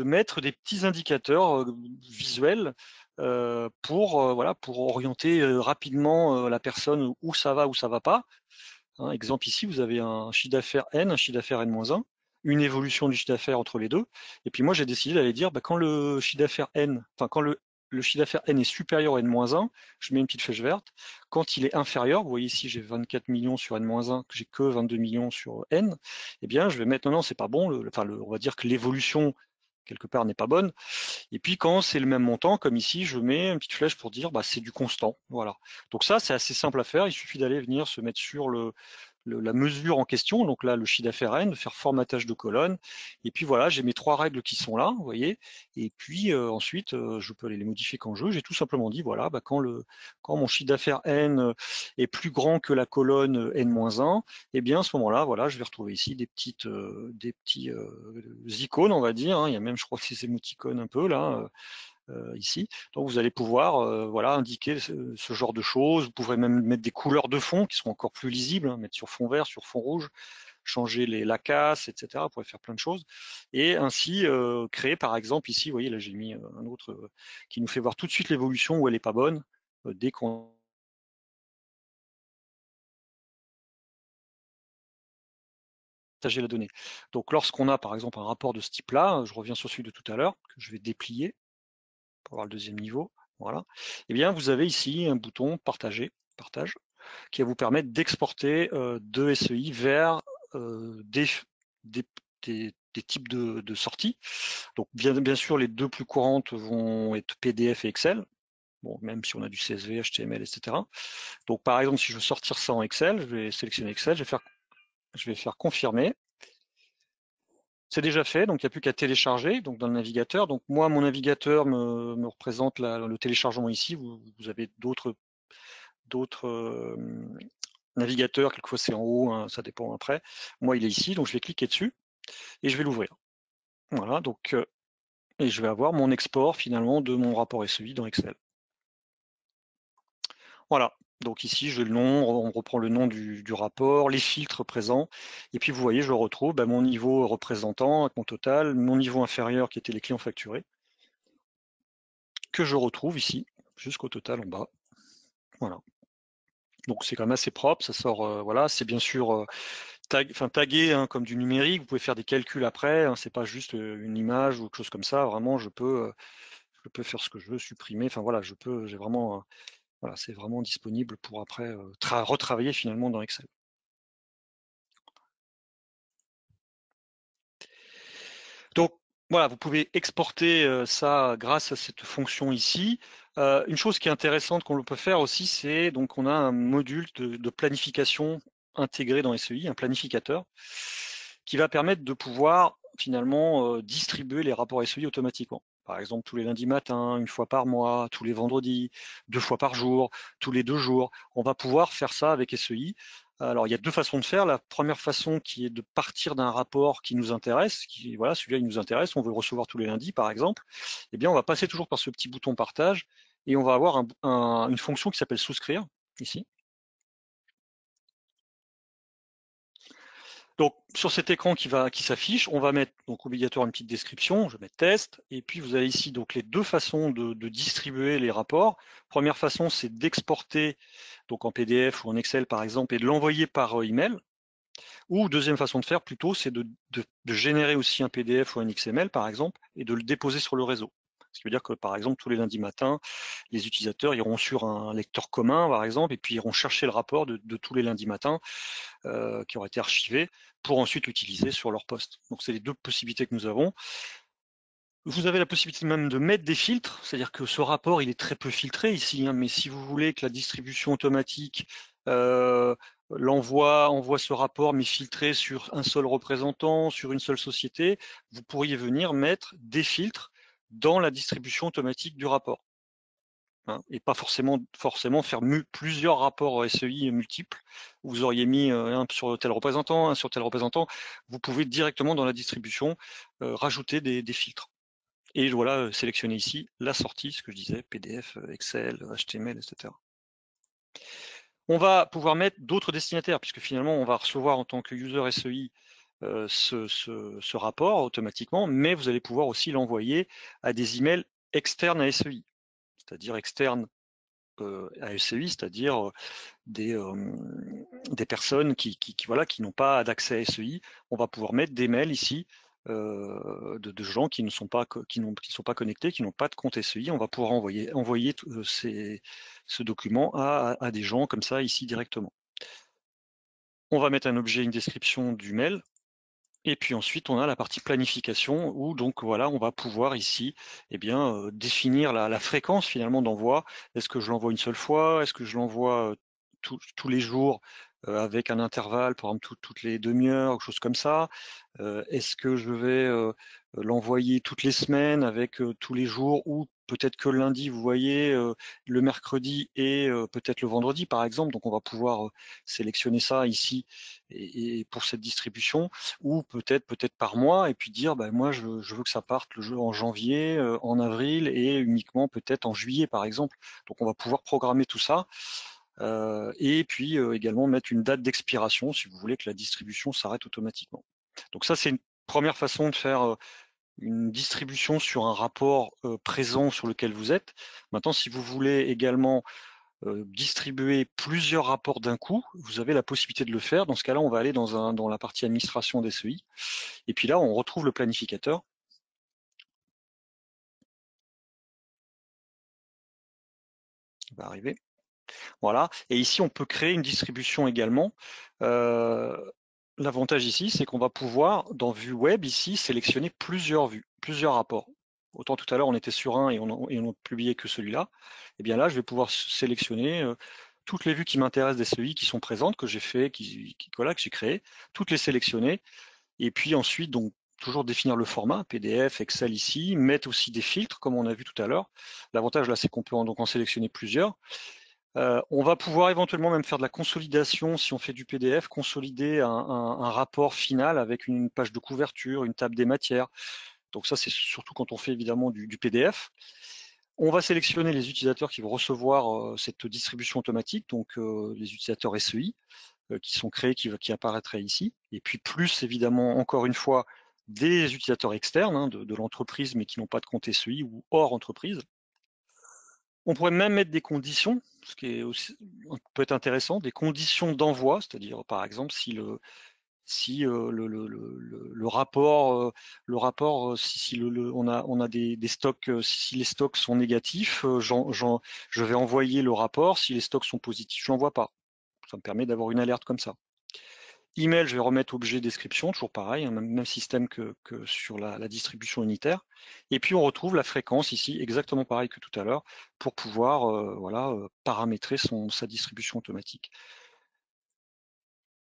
mettre des petits indicateurs visuels voilà, pour orienter rapidement la personne où ça va pas. Hein, exemple ici, vous avez un chiffre d'affaires N, un chiffre d'affaires N-1, une évolution du chiffre d'affaires entre les deux. Et puis moi, j'ai décidé d'aller dire, quand le chiffre d'affaires N, enfin quand le chiffre d'affaires N est supérieur à N-1, je mets une petite flèche verte. Quand il est inférieur, vous voyez ici, j'ai 24 millions sur N-1, que j'ai que 22 millions sur N, eh bien, je vais mettre, non, c'est pas bon, on va dire que l'évolution, quelque part, n'est pas bonne. Et puis quand c'est le même montant, comme ici, je mets une petite flèche pour dire c'est du constant. Voilà. Donc ça, c'est assez simple à faire. Il suffit d'aller venir se mettre sur la mesure en question, donc là le chiffre d'affaires N, de faire formatage de colonne, et puis voilà, j'ai mes trois règles qui sont là, vous voyez, et puis ensuite je peux aller les modifier quand je veux. J'ai tout simplement dit voilà, quand mon chiffre d'affaires N est plus grand que la colonne N-1, et bien à ce moment-là, voilà, je vais retrouver ici des petits icônes, on va dire, hein. Il y a même, je crois, ces émoticônes un peu là. Ici. Donc vous allez pouvoir voilà, indiquer ce genre de choses. Vous pourrez même mettre des couleurs de fond qui seront encore plus lisibles, hein, mettre sur fond vert, sur fond rouge. changer la casse, etc. Vous pourrez faire plein de choses. Et ainsi créer, par exemple, ici, vous voyez, là j'ai mis un autre qui nous fait voir tout de suite l'évolution où elle n'est pas bonne, dès qu'on partager la donnée. Donc lorsqu'on a par exemple un rapport de ce type-là, je reviens sur celui de tout à l'heure, que je vais déplier pour voir le deuxième niveau, voilà. Eh bien, vous avez ici un bouton partager, partage, qui va vous permettre d'exporter de SEI vers des types de sorties. Donc bien sûr, les deux plus courantes vont être PDF et Excel. Bon, même si on a du CSV, HTML, etc. Donc par exemple, si je veux sortir ça en Excel, je vais sélectionner Excel, je vais faire confirmer. C'est déjà fait, donc il n'y a plus qu'à télécharger donc dans le navigateur. Donc moi, mon navigateur me représente le téléchargement ici. Vous avez d'autres navigateurs, quelquefois c'est en haut, hein, ça dépend après. Moi, il est ici, donc je vais cliquer dessus et je vais l'ouvrir. Voilà, donc et je vais avoir mon export finalement de mon rapport SEI dans Excel. Voilà, donc ici j'ai le nom, on reprend le nom du rapport, les filtres présents, et puis vous voyez, je retrouve mon niveau représentant avec mon total, mon niveau inférieur qui était les clients facturés, que je retrouve ici, jusqu'au total en bas. Voilà. Donc c'est quand même assez propre, ça sort, voilà, c'est bien sûr tagué hein, comme du numérique, vous pouvez faire des calculs après, hein, c'est pas juste une image ou quelque chose comme ça, vraiment je peux faire ce que je veux, supprimer, enfin voilà, j'ai vraiment, voilà, c'est vraiment disponible pour après retravailler finalement dans Excel. Donc voilà, vous pouvez exporter ça grâce à cette fonction ici. Une chose qui est intéressante qu'on peut faire aussi, c'est donc on a un module de planification intégré dans SEI, un planificateur, qui va permettre de pouvoir finalement distribuer les rapports SEI automatiquement. Par exemple, tous les lundis matins, une fois par mois, tous les vendredis, 2 fois par jour, tous les 2 jours. On va pouvoir faire ça avec SEI. Alors, il y a 2 façons de faire. La première façon qui est de partir d'un rapport qui nous intéresse, voilà, celui-là il nous intéresse, on veut le recevoir tous les lundis par exemple. Eh bien, on va passer toujours par ce petit bouton partage et on va avoir une fonction qui s'appelle souscrire ici. Donc sur cet écran qui s'affiche, on va mettre donc obligatoire une petite description, je vais mettre test, et puis vous avez ici donc les 2 façons de distribuer les rapports. Première façon, c'est d'exporter donc en PDF ou en Excel par exemple et de l'envoyer par email. Ou deuxième façon de faire plutôt, c'est de générer aussi un PDF ou un XML par exemple et de le déposer sur le réseau. Ce qui veut dire que par exemple tous les lundis matins, les utilisateurs iront sur un lecteur commun par exemple et puis iront chercher le rapport de tous les lundis matins qui aura été archivé pour ensuite l'utiliser sur leur poste. Donc c'est les 2 possibilités que nous avons. Vous avez la possibilité même de mettre des filtres, c'est-à-dire que ce rapport, il est très peu filtré ici, hein, mais si vous voulez que la distribution automatique envoie ce rapport, mais filtré sur un seul représentant, sur une seule société, vous pourriez venir mettre des filtres dans la distribution automatique du rapport. Hein, et pas forcément faire plusieurs rapports SEI multiples. Vous auriez mis un sur tel représentant, un sur tel représentant. Vous pouvez directement dans la distribution rajouter des filtres. Et voilà, sélectionner ici la sortie, ce que je disais, PDF, Excel, HTML, etc. On va pouvoir mettre d'autres destinataires, puisque finalement, on va recevoir en tant que user SEI ce rapport automatiquement, mais vous allez pouvoir aussi l'envoyer à des emails externes à SEI, c'est-à-dire externes à SEI, c'est-à-dire des personnes qui n'ont pas d'accès à SEI. On va pouvoir mettre des mails ici de gens qui ne sont pas connectés, qui n'ont pas de compte SEI. On va pouvoir envoyer ce document à des gens comme ça ici directement. On va mettre un objet, une description du mail. Et puis ensuite, on a la partie planification où donc voilà, on va pouvoir ici définir la fréquence finalement d'envoi. Est-ce que je l'envoie une seule fois? Est-ce que je l'envoie tous les jours avec un intervalle, par exemple toutes les demi-heures, quelque chose comme ça? Est-ce que je vais l'envoyer toutes les semaines avec tous les jours ou peut-être que le lundi, vous voyez, le mercredi et peut-être le vendredi par exemple. Donc on va pouvoir sélectionner ça ici et pour cette distribution ou peut-être par mois et puis dire moi je veux que ça parte le jeu en janvier, en avril et uniquement peut-être en juillet par exemple. Donc on va pouvoir programmer tout ça et puis également mettre une date d'expiration si vous voulez que la distribution s'arrête automatiquement. Donc ça, c'est une première façon de faire une distribution sur un rapport présent sur lequel vous êtes. Maintenant, si vous voulez également distribuer plusieurs rapports d'un coup, vous avez la possibilité de le faire. Dans ce cas-là, on va aller dans la partie administration des SEI. Et puis là, on retrouve le planificateur. Il va arriver. Voilà. Et ici, on peut créer une distribution également. L'avantage ici, c'est qu'on va pouvoir, dans Vue Web, ici, sélectionner plusieurs vues, plusieurs rapports. Autant tout à l'heure, on était sur un et on ne publiait que celui-là. Et bien là, je vais pouvoir sélectionner toutes les vues qui m'intéressent des SEI qui sont présentes, que j'ai fait, que j'ai créées, toutes les sélectionner. Et puis ensuite, donc, toujours définir le format, PDF, Excel ici, mettre aussi des filtres, comme on a vu tout à l'heure. L'avantage là, c'est qu'on peut donc en sélectionner plusieurs. On va pouvoir éventuellement même faire de la consolidation si on fait du PDF, consolider un rapport final avec une page de couverture, une table des matières. Donc ça, c'est surtout quand on fait évidemment du PDF. On va sélectionner les utilisateurs qui vont recevoir cette distribution automatique, donc les utilisateurs SEI qui sont créés, qui apparaîtraient ici. Et puis plus évidemment, encore une fois, des utilisateurs externes hein, de l'entreprise, mais qui n'ont pas de compte SEI ou hors entreprise. On pourrait même mettre des conditions, ce qui est aussi, peut être intéressant, des conditions d'envoi, c'est-à-dire par exemple si le rapport, on a des stocks, si les stocks sont négatifs, je vais envoyer le rapport. Si les stocks sont positifs, je l'envoie pas. Ça me permet d'avoir une alerte comme ça. Email, je vais remettre objet description, toujours pareil, hein, même système que sur la distribution unitaire. Et puis on retrouve la fréquence ici, exactement pareil que tout à l'heure, pour pouvoir paramétrer sa distribution automatique.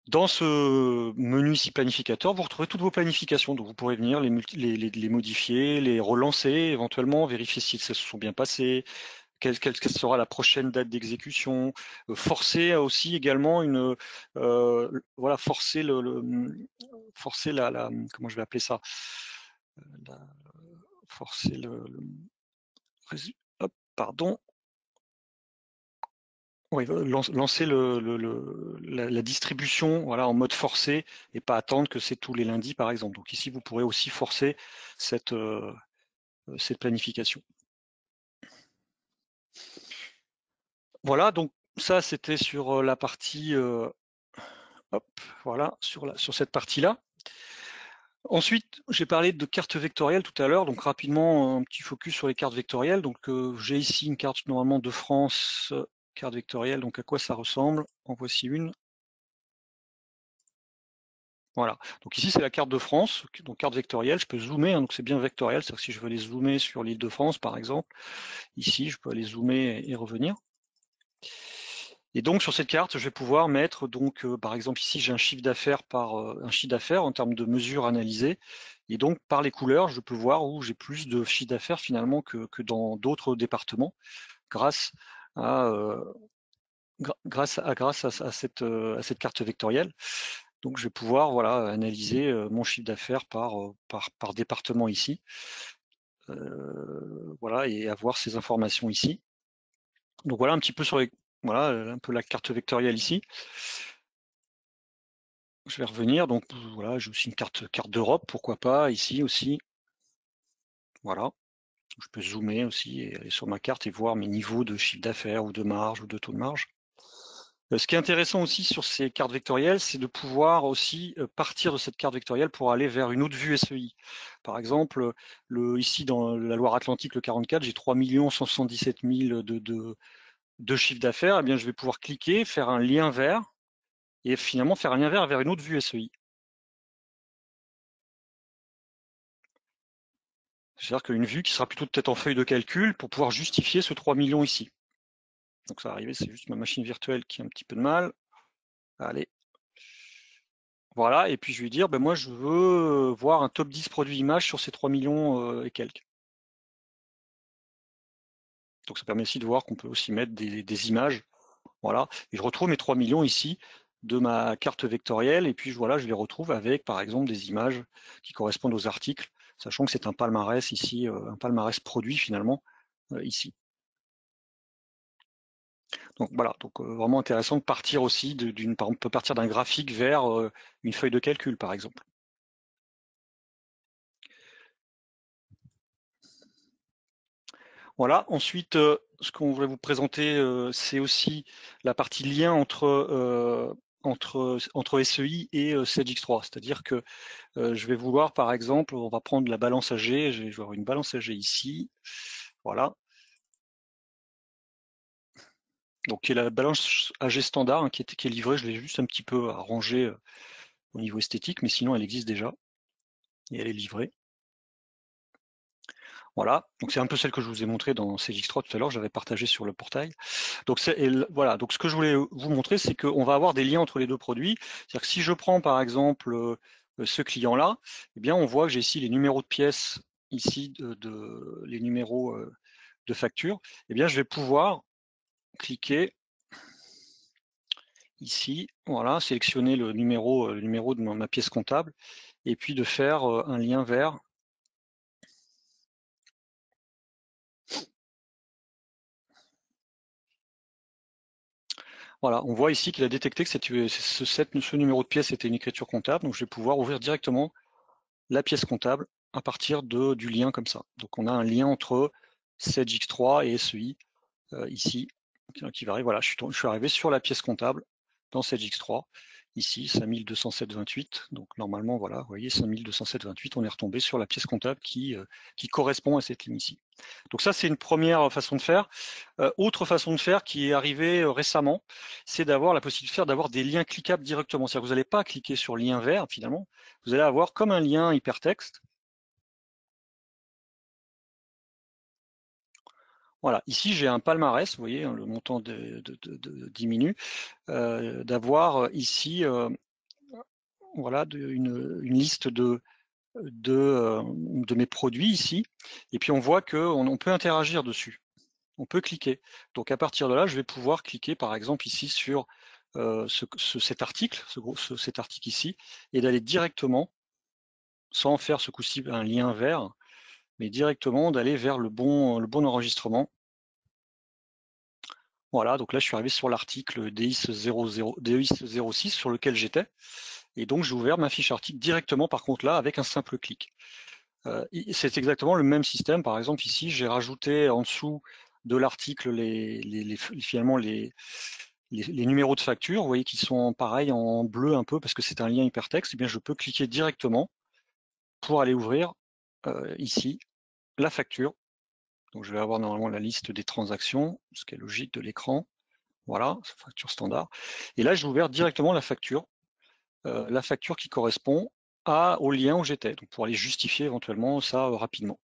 Dans ce menu ici planificateur, vous retrouvez toutes vos planifications, donc vous pourrez venir les modifier, les relancer éventuellement, vérifier si elles se sont bien passées, quelle sera la prochaine date d'exécution, forcer aussi également forcer forcer comment je vais appeler ça, forcer hop, pardon. Oui, lancer la distribution voilà, en mode forcé et pas attendre que c'est tous les lundis, par exemple. Donc ici, vous pourrez aussi forcer cette planification. Voilà, donc ça, c'était sur la partie, hop, voilà, sur cette partie-là. Ensuite, j'ai parlé de cartes vectorielles tout à l'heure, donc rapidement, un petit focus sur les cartes vectorielles. Donc j'ai ici une carte normalement de France, carte vectorielle, donc à quoi ça ressemble? En voici une. Voilà, donc ici c'est la carte de France, donc carte vectorielle, je peux zoomer, hein, donc c'est bien vectoriel, c'est-à-dire que si je veux aller zoomer sur l'île de France par exemple, ici je peux aller zoomer et revenir. Et donc sur cette carte, je vais pouvoir mettre donc par exemple ici j'ai un chiffre d'affaires en termes de mesures analysées, et donc par les couleurs, je peux voir où j'ai plus de chiffre d'affaires finalement que dans d'autres départements, grâce à, cette carte vectorielle. Donc je vais pouvoir voilà, analyser mon chiffre d'affaires par département ici, voilà, et avoir ces informations ici. Donc voilà un petit peu voilà, un peu la carte vectorielle ici. Je vais revenir, donc voilà, j'ai aussi une carte d'Europe, pourquoi pas, ici aussi. Voilà, je peux zoomer aussi et aller sur ma carte et voir mes niveaux de chiffre d'affaires ou de marge ou de taux de marge. Ce qui est intéressant aussi sur ces cartes vectorielles, c'est de pouvoir aussi partir de cette carte vectorielle pour aller vers une autre vue SEI. Par exemple, ici dans la Loire-Atlantique, le 44, j'ai 3 177 000 de chiffre d'affaires. Eh bien, je vais pouvoir cliquer, faire un lien vers, et finalement faire un lien vers une autre vue SEI. C'est-à-dire qu'une vue qui sera plutôt peut-être en feuille de calcul pour pouvoir justifier ce 3 millions ici. Donc ça va arriver, c'est juste ma machine virtuelle qui a un petit peu de mal. Allez. Voilà, et puis je vais dire, ben moi je veux voir un top 10 produits images sur ces 3 millions et quelques. Donc ça permet aussi de voir qu'on peut aussi mettre des images. Voilà, et je retrouve mes 3 millions ici de ma carte vectorielle, et puis voilà, je les retrouve avec par exemple des images qui correspondent aux articles, sachant que c'est un palmarès ici, un palmarès produit finalement, ici. Donc voilà, donc vraiment intéressant de partir aussi par exemple, on peut partir d'un graphique vers une feuille de calcul, par exemple. Voilà, ensuite, ce qu'on voulait vous présenter, c'est aussi la partie lien entre SEI et Sage X3. C'est-à-dire que je vais vouloir, par exemple, on va prendre la balance AG, je vais avoir une balance AG ici, voilà. Donc qui est la balance AG standard hein, qui est livrée, je l'ai juste un petit peu arrangée au niveau esthétique, mais sinon elle existe déjà et elle est livrée. Voilà, donc c'est un peu celle que je vous ai montrée dans CX3 tout à l'heure, j'avais partagé sur le portail. Donc voilà, donc ce que je voulais vous montrer, c'est qu'on va avoir des liens entre les deux produits. C'est-à-dire que si je prends par exemple ce client-là, eh bien on voit que j'ai ici les numéros de pièces, ici les numéros de facture. Eh bien je vais pouvoir cliquer ici, voilà, sélectionner le numéro de ma pièce comptable, et puis de faire un lien vers. Voilà, on voit ici qu'il a détecté que ce numéro de pièce était une écriture comptable, donc je vais pouvoir ouvrir directement la pièce comptable à partir du lien comme ça. Donc on a un lien entre Sage X3 et SEI ici, qui varie. Voilà, je suis arrivé sur la pièce comptable dans Sage X3, ici 5207,28. Donc normalement, voilà, vous voyez 5207,28, on est retombé sur la pièce comptable qui correspond à cette ligne ici. Donc ça, c'est une première façon de faire. Autre façon de faire qui est arrivée récemment, c'est d'avoir la possibilité d'avoir des liens cliquables directement. C'est-à-dire que vous n'allez pas cliquer sur lien vert finalement, vous allez avoir comme un lien hypertexte. Voilà, ici j'ai un palmarès, vous voyez, hein, le montant diminue, d'avoir ici voilà, une liste de mes produits ici, et puis on voit qu'on peut interagir dessus. On peut cliquer. Donc à partir de là, je vais pouvoir cliquer par exemple ici sur cet article, cet article ici, et d'aller directement, sans faire ce coup-ci un lien vers, mais directement d'aller vers le bon enregistrement. Voilà, donc là je suis arrivé sur l'article DIS06 sur lequel j'étais, et donc j'ai ouvert ma fiche article directement par contre là avec un simple clic. C'est exactement le même système. Par exemple, ici, j'ai rajouté en dessous de l'article finalement les numéros de facture. Vous voyez qu'ils sont pareils en bleu un peu parce que c'est un lien hypertexte. Eh bien, je peux cliquer directement pour aller ouvrir ici la facture. Donc, je vais avoir normalement la liste des transactions, ce qui est logique de l'écran. Voilà, facture standard. Et là, j'ai ouvert directement la facture qui correspond au lien où j'étais, donc pour aller justifier éventuellement ça rapidement.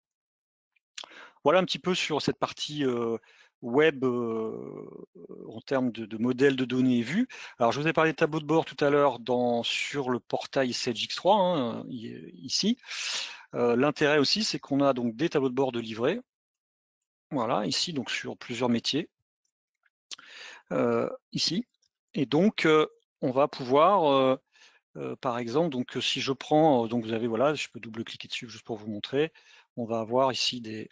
Voilà un petit peu sur cette partie web en termes de modèle de données vues. Alors, je vous ai parlé de tableau de bord tout à l'heure sur le portail Sage X3, hein, ici. L'intérêt aussi, c'est qu'on a donc des tableaux de bord de livret. Voilà, ici, donc sur plusieurs métiers. Ici. Et donc, on va pouvoir, par exemple, donc si je prends, donc vous avez, voilà, je peux double-cliquer dessus juste pour vous montrer. On va avoir ici des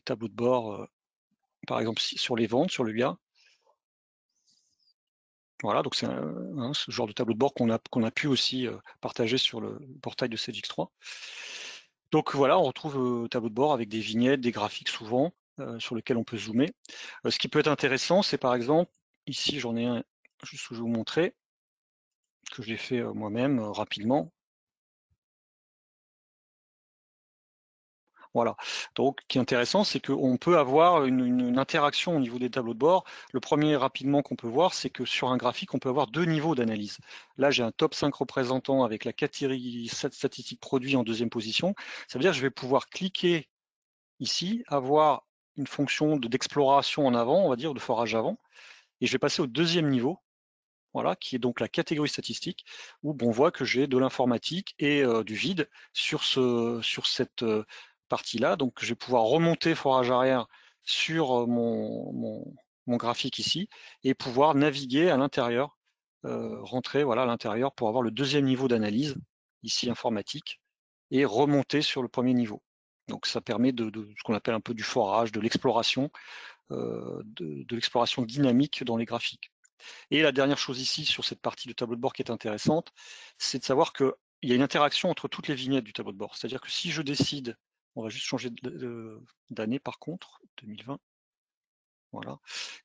tableaux de bord, par exemple sur les ventes, sur le BIA. Voilà, donc c'est ce genre de tableau de bord qu'on a pu aussi partager sur le portail de Sage X3. Donc voilà, on retrouve tableau de bord avec des vignettes, des graphiques souvent, sur lesquels on peut zoomer. Ce qui peut être intéressant, c'est par exemple, ici j'en ai un juste où je vais vous montrer, que j'ai fait moi-même rapidement. Voilà, donc ce qui est intéressant, c'est qu'on peut avoir une interaction au niveau des tableaux de bord. Le premier rapidement qu'on peut voir, c'est que sur un graphique, on peut avoir deux niveaux d'analyse. Là, j'ai un top 5 représentant avec la catégorie statistique produit en deuxième position. Ça veut dire que je vais pouvoir cliquer ici, avoir une fonction d'exploration en avant, on va dire, de forage avant, et je vais passer au deuxième niveau, voilà, qui est donc la catégorie statistique, où on voit que j'ai de l'informatique et du vide sur cette partie-là. Donc je vais pouvoir remonter forage arrière sur mon graphique ici et pouvoir naviguer à l'intérieur, rentrer voilà, à l'intérieur pour avoir le deuxième niveau d'analyse, ici informatique, et remonter sur le premier niveau. Donc ça permet de ce qu'on appelle un peu du forage, de l'exploration de l'exploration dynamique dans les graphiques. Et la dernière chose ici sur cette partie du tableau de bord qui est intéressante, c'est de savoir qu'il y a une interaction entre toutes les vignettes du tableau de bord. C'est-à-dire que si je décide, on va juste changer d'année par contre, 2020. Voilà.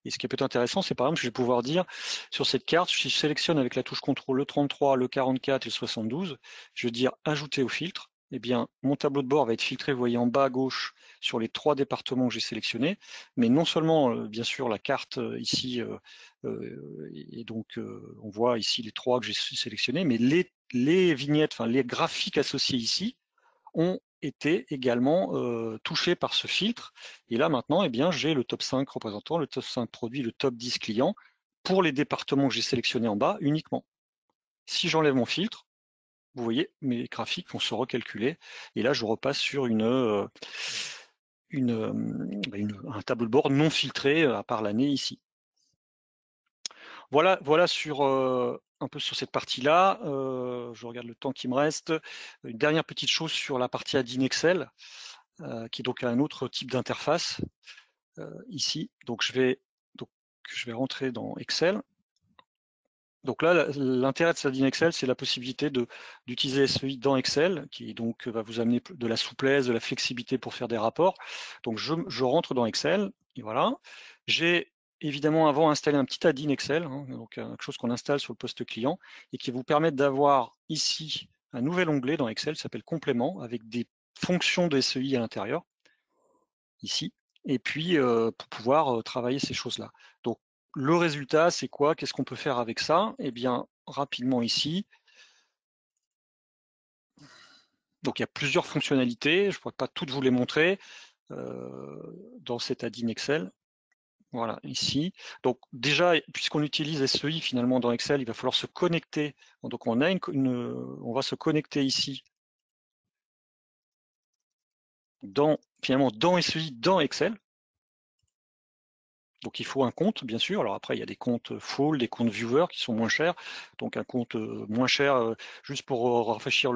Et ce qui peut être intéressant, c'est par exemple, je vais pouvoir dire, sur cette carte, si je sélectionne avec la touche contrôle le 33, le 44 et le 72, je vais dire ajouter au filtre. Eh bien, mon tableau de bord va être filtré, vous voyez en bas à gauche, sur les 3 départements que j'ai sélectionnés, mais non seulement, bien sûr, la carte ici, et donc on voit ici les 3 que j'ai sélectionnés, mais les vignettes, enfin les graphiques associés ici, ont été également touchés par ce filtre. Et là maintenant, eh bien, j'ai le top 5 représentants, le top 5 produits, le top 10 clients pour les départements que j'ai sélectionnés en bas uniquement. Si j'enlève mon filtre, vous voyez, mes graphiques vont se recalculer. Et là, je repasse sur un tableau de bord non filtré à part l'année ici. Voilà sur un peu sur cette partie-là. Je regarde le temps qui me reste. Une dernière petite chose sur la partie add-in Excel, qui est donc un autre type d'interface ici. Donc je vais rentrer dans Excel. Donc là, l'intérêt de cette add-in Excel, c'est la possibilité d'utiliser SEI dans Excel, qui donc va vous amener de la souplesse, de la flexibilité pour faire des rapports. Donc je rentre dans Excel, et voilà. J'ai évidemment avant installé un petit add-in Excel, hein, donc quelque chose qu'on installe sur le poste client, et qui vous permet d'avoir ici un nouvel onglet dans Excel, qui s'appelle Complément, avec des fonctions de SEI à l'intérieur, ici, et puis pour pouvoir travailler ces choses-là. Donc le résultat, c'est quoi? Qu'est-ce qu'on peut faire avec ça? Eh bien, rapidement ici, donc il y a plusieurs fonctionnalités, je ne pourrais pas toutes vous les montrer dans cet add-in Excel. Voilà, ici. Donc déjà, puisqu'on utilise SEI finalement dans Excel, il va falloir se connecter. Donc on va se connecter ici finalement dans SEI, dans Excel. Donc il faut un compte, bien sûr. Alors après, il y a des comptes full, des comptes viewer qui sont moins chers. Donc un compte moins cher, juste pour rafraîchir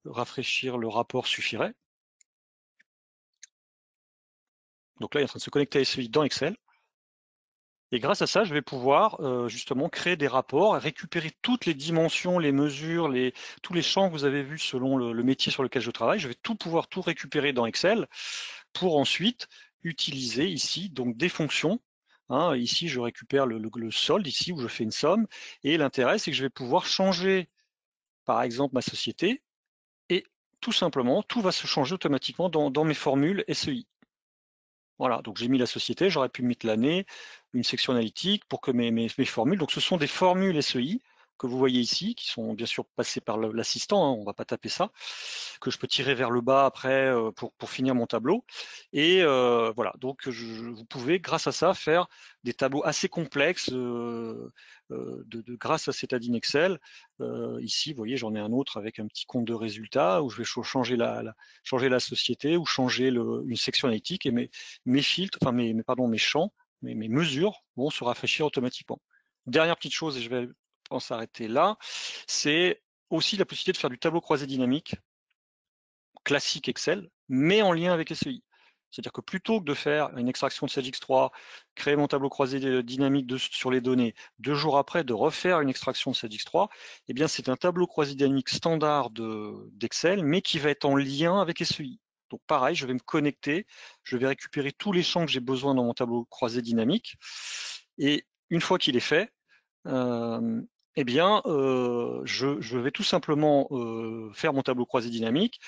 rafraîchir le rapport suffirait. Donc là, il est en train de se connecter à SEI dans Excel. Et grâce à ça, je vais pouvoir justement créer des rapports, récupérer toutes les dimensions, les mesures, tous les champs que vous avez vus selon le métier sur lequel je travaille. Je vais pouvoir tout récupérer dans Excel pour ensuite utiliser ici donc des fonctions. Hein, ici, je récupère le solde, ici, où je fais une somme. Et l'intérêt, c'est que je vais pouvoir changer, par exemple, ma société. Et tout simplement, tout va se changer automatiquement dans mes formules SEI. Voilà, donc j'ai mis la société, j'aurais pu mettre l'année, une section analytique pour que mes formules, donc ce sont des formules SEI que vous voyez ici, qui sont bien sûr passées par l'assistant, hein, on ne va pas taper ça, que je peux tirer vers le bas après pour finir mon tableau. Et voilà, donc vous pouvez, grâce à ça, faire des tableaux assez complexes grâce à cet add-in Excel. Ici, vous voyez, j'en ai un autre avec un petit compte de résultats où je vais changer la société ou changer une section analytique et mes filtres, enfin mes champs, mes mesures vont se rafraîchir automatiquement. Dernière petite chose, et je vais en s'arrêter là, c'est aussi la possibilité de faire du tableau croisé dynamique classique Excel, mais en lien avec SEI. C'est-à-dire que plutôt que de faire une extraction de SageX3, créer mon tableau croisé dynamique sur les données, 2 jours après de refaire une extraction de SageX3, eh bien c'est un tableau croisé dynamique standard d'Excel, mais qui va être en lien avec SEI. Donc pareil, je vais me connecter, je vais récupérer tous les champs que j'ai besoin dans mon tableau croisé dynamique, et une fois qu'il est fait, eh bien, je vais tout simplement faire mon tableau croisé dynamique,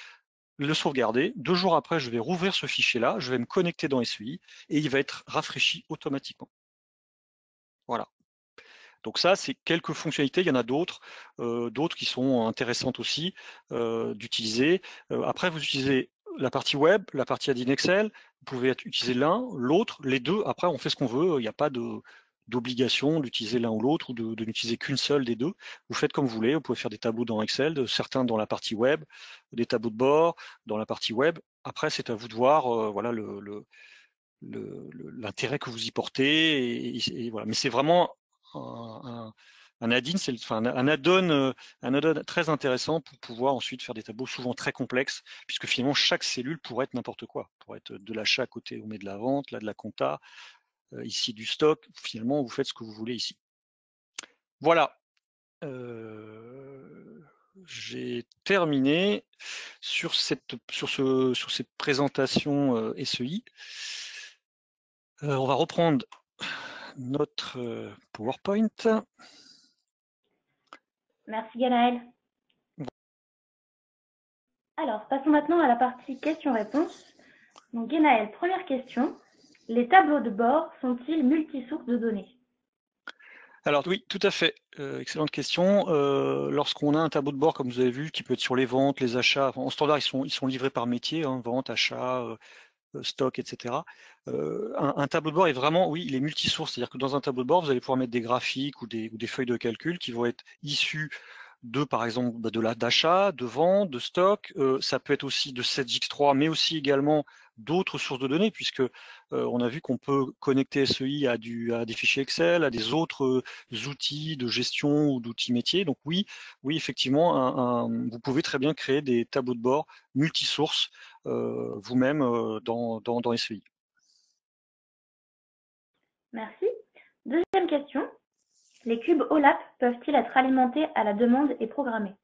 le sauvegarder. 2 jours après, je vais rouvrir ce fichier-là, je vais me connecter dans SEI et il va être rafraîchi automatiquement. Voilà. Donc ça, c'est quelques fonctionnalités. Il y en a d'autres qui sont intéressantes aussi d'utiliser. Après, vous utilisez la partie web, la partie add-in Excel. Vous pouvez utiliser l'un, l'autre, les deux. Après, on fait ce qu'on veut. Il n'y a pas d'obligation d'utiliser l'un ou l'autre ou de n'utiliser qu'une seule des deux. Vous faites comme vous voulez. Vous pouvez faire des tableaux dans Excel, certains dans la partie web, des tableaux de bord dans la partie web. Après, c'est à vous de voir voilà, l'intérêt que vous y portez. Et voilà. Mais c'est vraiment Un add-in, c'est un add-on très intéressant pour pouvoir ensuite faire des tableaux souvent très complexes, puisque finalement chaque cellule pourrait être n'importe quoi. Pourrait être de l'achat à côté, on met de la vente, là de la compta, ici du stock. Finalement, vous faites ce que vous voulez ici. Voilà. J'ai terminé sur cette présentation SEI. On va reprendre notre PowerPoint. Merci Ganaël. Alors, passons maintenant à la partie questions-réponses. Donc Ganaël, première question. Les tableaux de bord sont-ils multisources de données? Alors oui, tout à fait. Excellente question. Lorsqu'on a un tableau de bord, comme vous avez vu, qui peut être sur les ventes, les achats, en standard, ils sont livrés par métier, hein, vente, achat, stock, etc. Un tableau de bord est vraiment, oui, il est multisource, c'est-à-dire que dans un tableau de bord, vous allez pouvoir mettre des graphiques ou des feuilles de calcul qui vont être issues de, par exemple, d'achat, de vente, de stock. Ça peut être aussi de 7X3, mais aussi également d'autres sources de données, puisque on a vu qu'on peut connecter SEI à des fichiers Excel, à des autres outils de gestion ou d'outils métiers. Donc oui, effectivement, vous pouvez très bien créer des tableaux de bord multisources vous-même dans SEI. Merci. Deuxième question. Les cubes OLAP peuvent-ils être alimentés à la demande et programmés?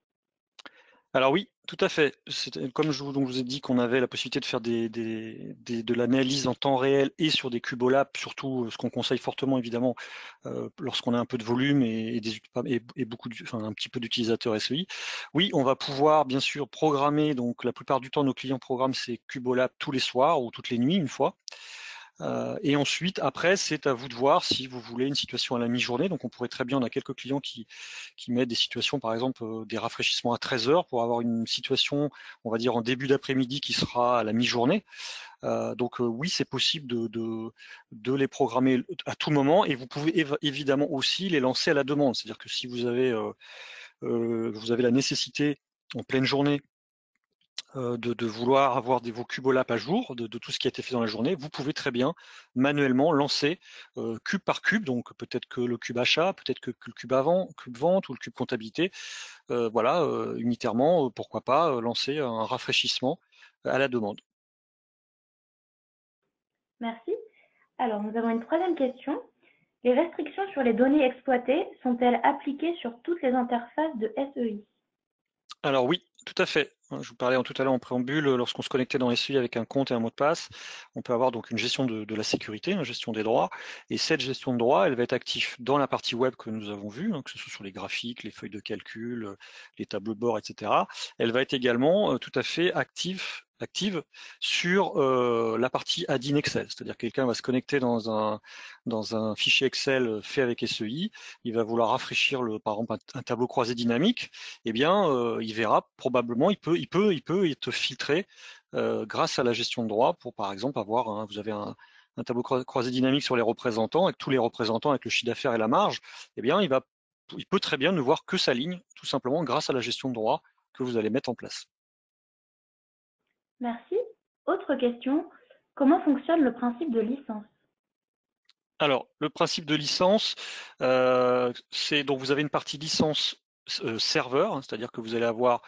Alors oui, tout à fait. Comme donc je vous ai dit qu'on avait la possibilité de faire de l'analyse en temps réel et sur des cubes OLAP, surtout ce qu'on conseille fortement évidemment lorsqu'on a un peu de volume et beaucoup, un petit peu d'utilisateurs SEI. Oui, on va pouvoir bien sûr programmer. Donc la plupart du temps, nos clients programment ces cubes OLAP tous les soirs ou toutes les nuits une fois. Et ensuite, après, c'est à vous de voir si vous voulez une situation à la mi-journée. Donc, on pourrait très bien, on a quelques clients qui mettent des situations, par exemple, des rafraîchissements à 13 heures pour avoir une situation, on va dire, en début d'après-midi qui sera à la mi-journée. Donc, oui, c'est possible de les programmer à tout moment et vous pouvez évidemment aussi les lancer à la demande. C'est-à-dire que si vous avez la nécessité en pleine journée de vouloir avoir vos cubes OLAP à jour de tout ce qui a été fait dans la journée, vous pouvez très bien manuellement lancer cube par cube, donc peut-être que le cube achat, peut-être que le cube vente ou le cube comptabilité, voilà, unitairement, pourquoi pas lancer un rafraîchissement à la demande. Merci. Alors, nous avons une troisième question. Les restrictions sur les données exploitées sont-elles appliquées sur toutes les interfaces de SEI? Alors oui, tout à fait. Je vous parlais tout à l'heure en préambule, lorsqu'on se connectait dans SEI avec un compte et un mot de passe, on peut avoir donc une gestion de la sécurité, une gestion des droits. Et cette gestion de droits, elle va être active dans la partie web que nous avons vue, que ce soit sur les graphiques, les feuilles de calcul, les tableaux de bord, etc. Elle va être également tout à fait active sur la partie add-in Excel. C'est-à-dire que quelqu'un va se connecter dans un fichier Excel fait avec SEI, il va vouloir rafraîchir par exemple un tableau croisé dynamique, eh bien, il verra probablement, il peut être filtré grâce à la gestion de droit pour, par exemple, vous avez un tableau croisé dynamique sur les représentants, avec tous les représentants, avec le chiffre d'affaires et la marge, eh bien, il peut très bien ne voir que sa ligne, tout simplement grâce à la gestion de droit que vous allez mettre en place. Merci. Autre question. Comment fonctionne le principe de licence? Alors, le principe de licence, c'est donc vous avez une partie licence serveur, hein, c'est-à-dire que vous allez avoir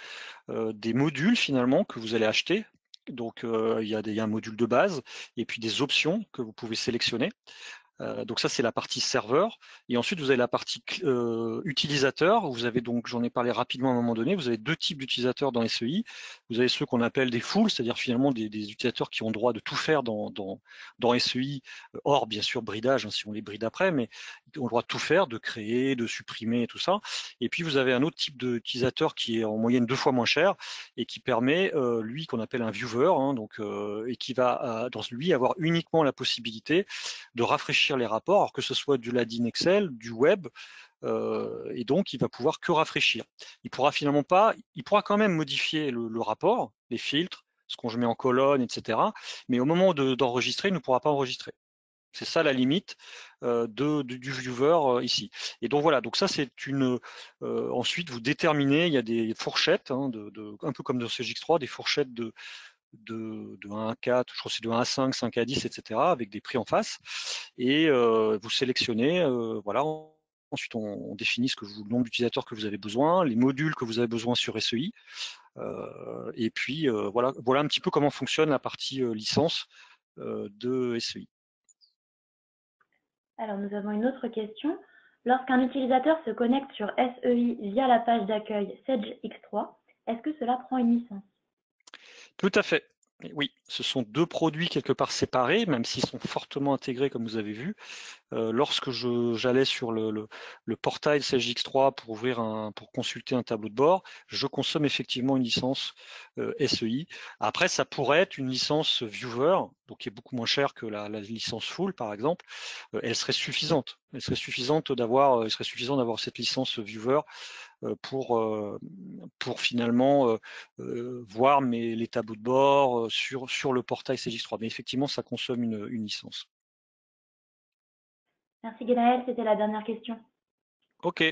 des modules finalement que vous allez acheter. Donc il y a un module de base et puis des options que vous pouvez sélectionner. Donc ça, c'est la partie serveur. Et ensuite, vous avez la partie utilisateur. Vous avez donc, j'en ai parlé rapidement à un moment donné, vous avez deux types d'utilisateurs dans SEI. Vous avez ceux qu'on appelle des full, c'est-à-dire finalement des utilisateurs qui ont le droit de tout faire dans SEI, hors bien sûr bridage, hein, si on les bride après, mais ils ont le droit de tout faire, de créer, de supprimer et tout ça. Et puis vous avez un autre type d'utilisateur qui est en moyenne 2 fois moins cher et qui permet, lui, qu'on appelle un viewer, hein, et qui va dans lui avoir uniquement la possibilité de rafraîchir les rapports, alors que ce soit du LADIN Excel, du web, et donc il va pouvoir que rafraîchir. Il pourra quand même modifier le rapport, les filtres, ce qu'on met en colonne, etc. Mais au moment d'enregistrer, il ne pourra pas enregistrer. C'est ça la limite du viewer ici. Et donc voilà, donc ça c'est ensuite vous déterminez, il y a des fourchettes, hein, un peu comme dans CGX3, des fourchettes de 1 à 4, je crois que c'est de 1 à 5, 5 à 10, etc., avec des prix en face. Et vous sélectionnez voilà, Ensuite, on définit le nombre d'utilisateurs que vous avez besoin, les modules que vous avez besoin sur SEI. Et puis, voilà un petit peu comment fonctionne la partie licence de SEI. Alors, nous avons une autre question. Lorsqu'un utilisateur se connecte sur SEI via la page d'accueil Sage X3, est-ce que cela prend une licence? Tout à fait. Et oui, ce sont deux produits quelque part séparés, même s'ils sont fortement intégrés, comme vous avez vu. Lorsque j'allais sur le portail Sage X3 pour consulter un tableau de bord, je consomme effectivement une licence SEI. Après, ça pourrait être une licence Viewer, donc qui est beaucoup moins chère que la licence Full, par exemple. Elle serait suffisante. Il serait suffisant d'avoir cette licence Viewer pour finalement voir les tableaux de bord sur le portail Sage X3. Mais effectivement, ça consomme une licence. Merci Guénaël, c'était la dernière question. OK.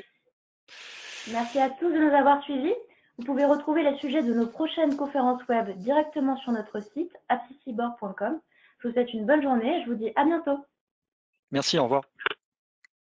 Merci à tous de nous avoir suivis. Vous pouvez retrouver les sujets de nos prochaines conférences web directement sur notre site apsiciborg.com. Je vous souhaite une bonne journée et je vous dis à bientôt. Merci, au revoir.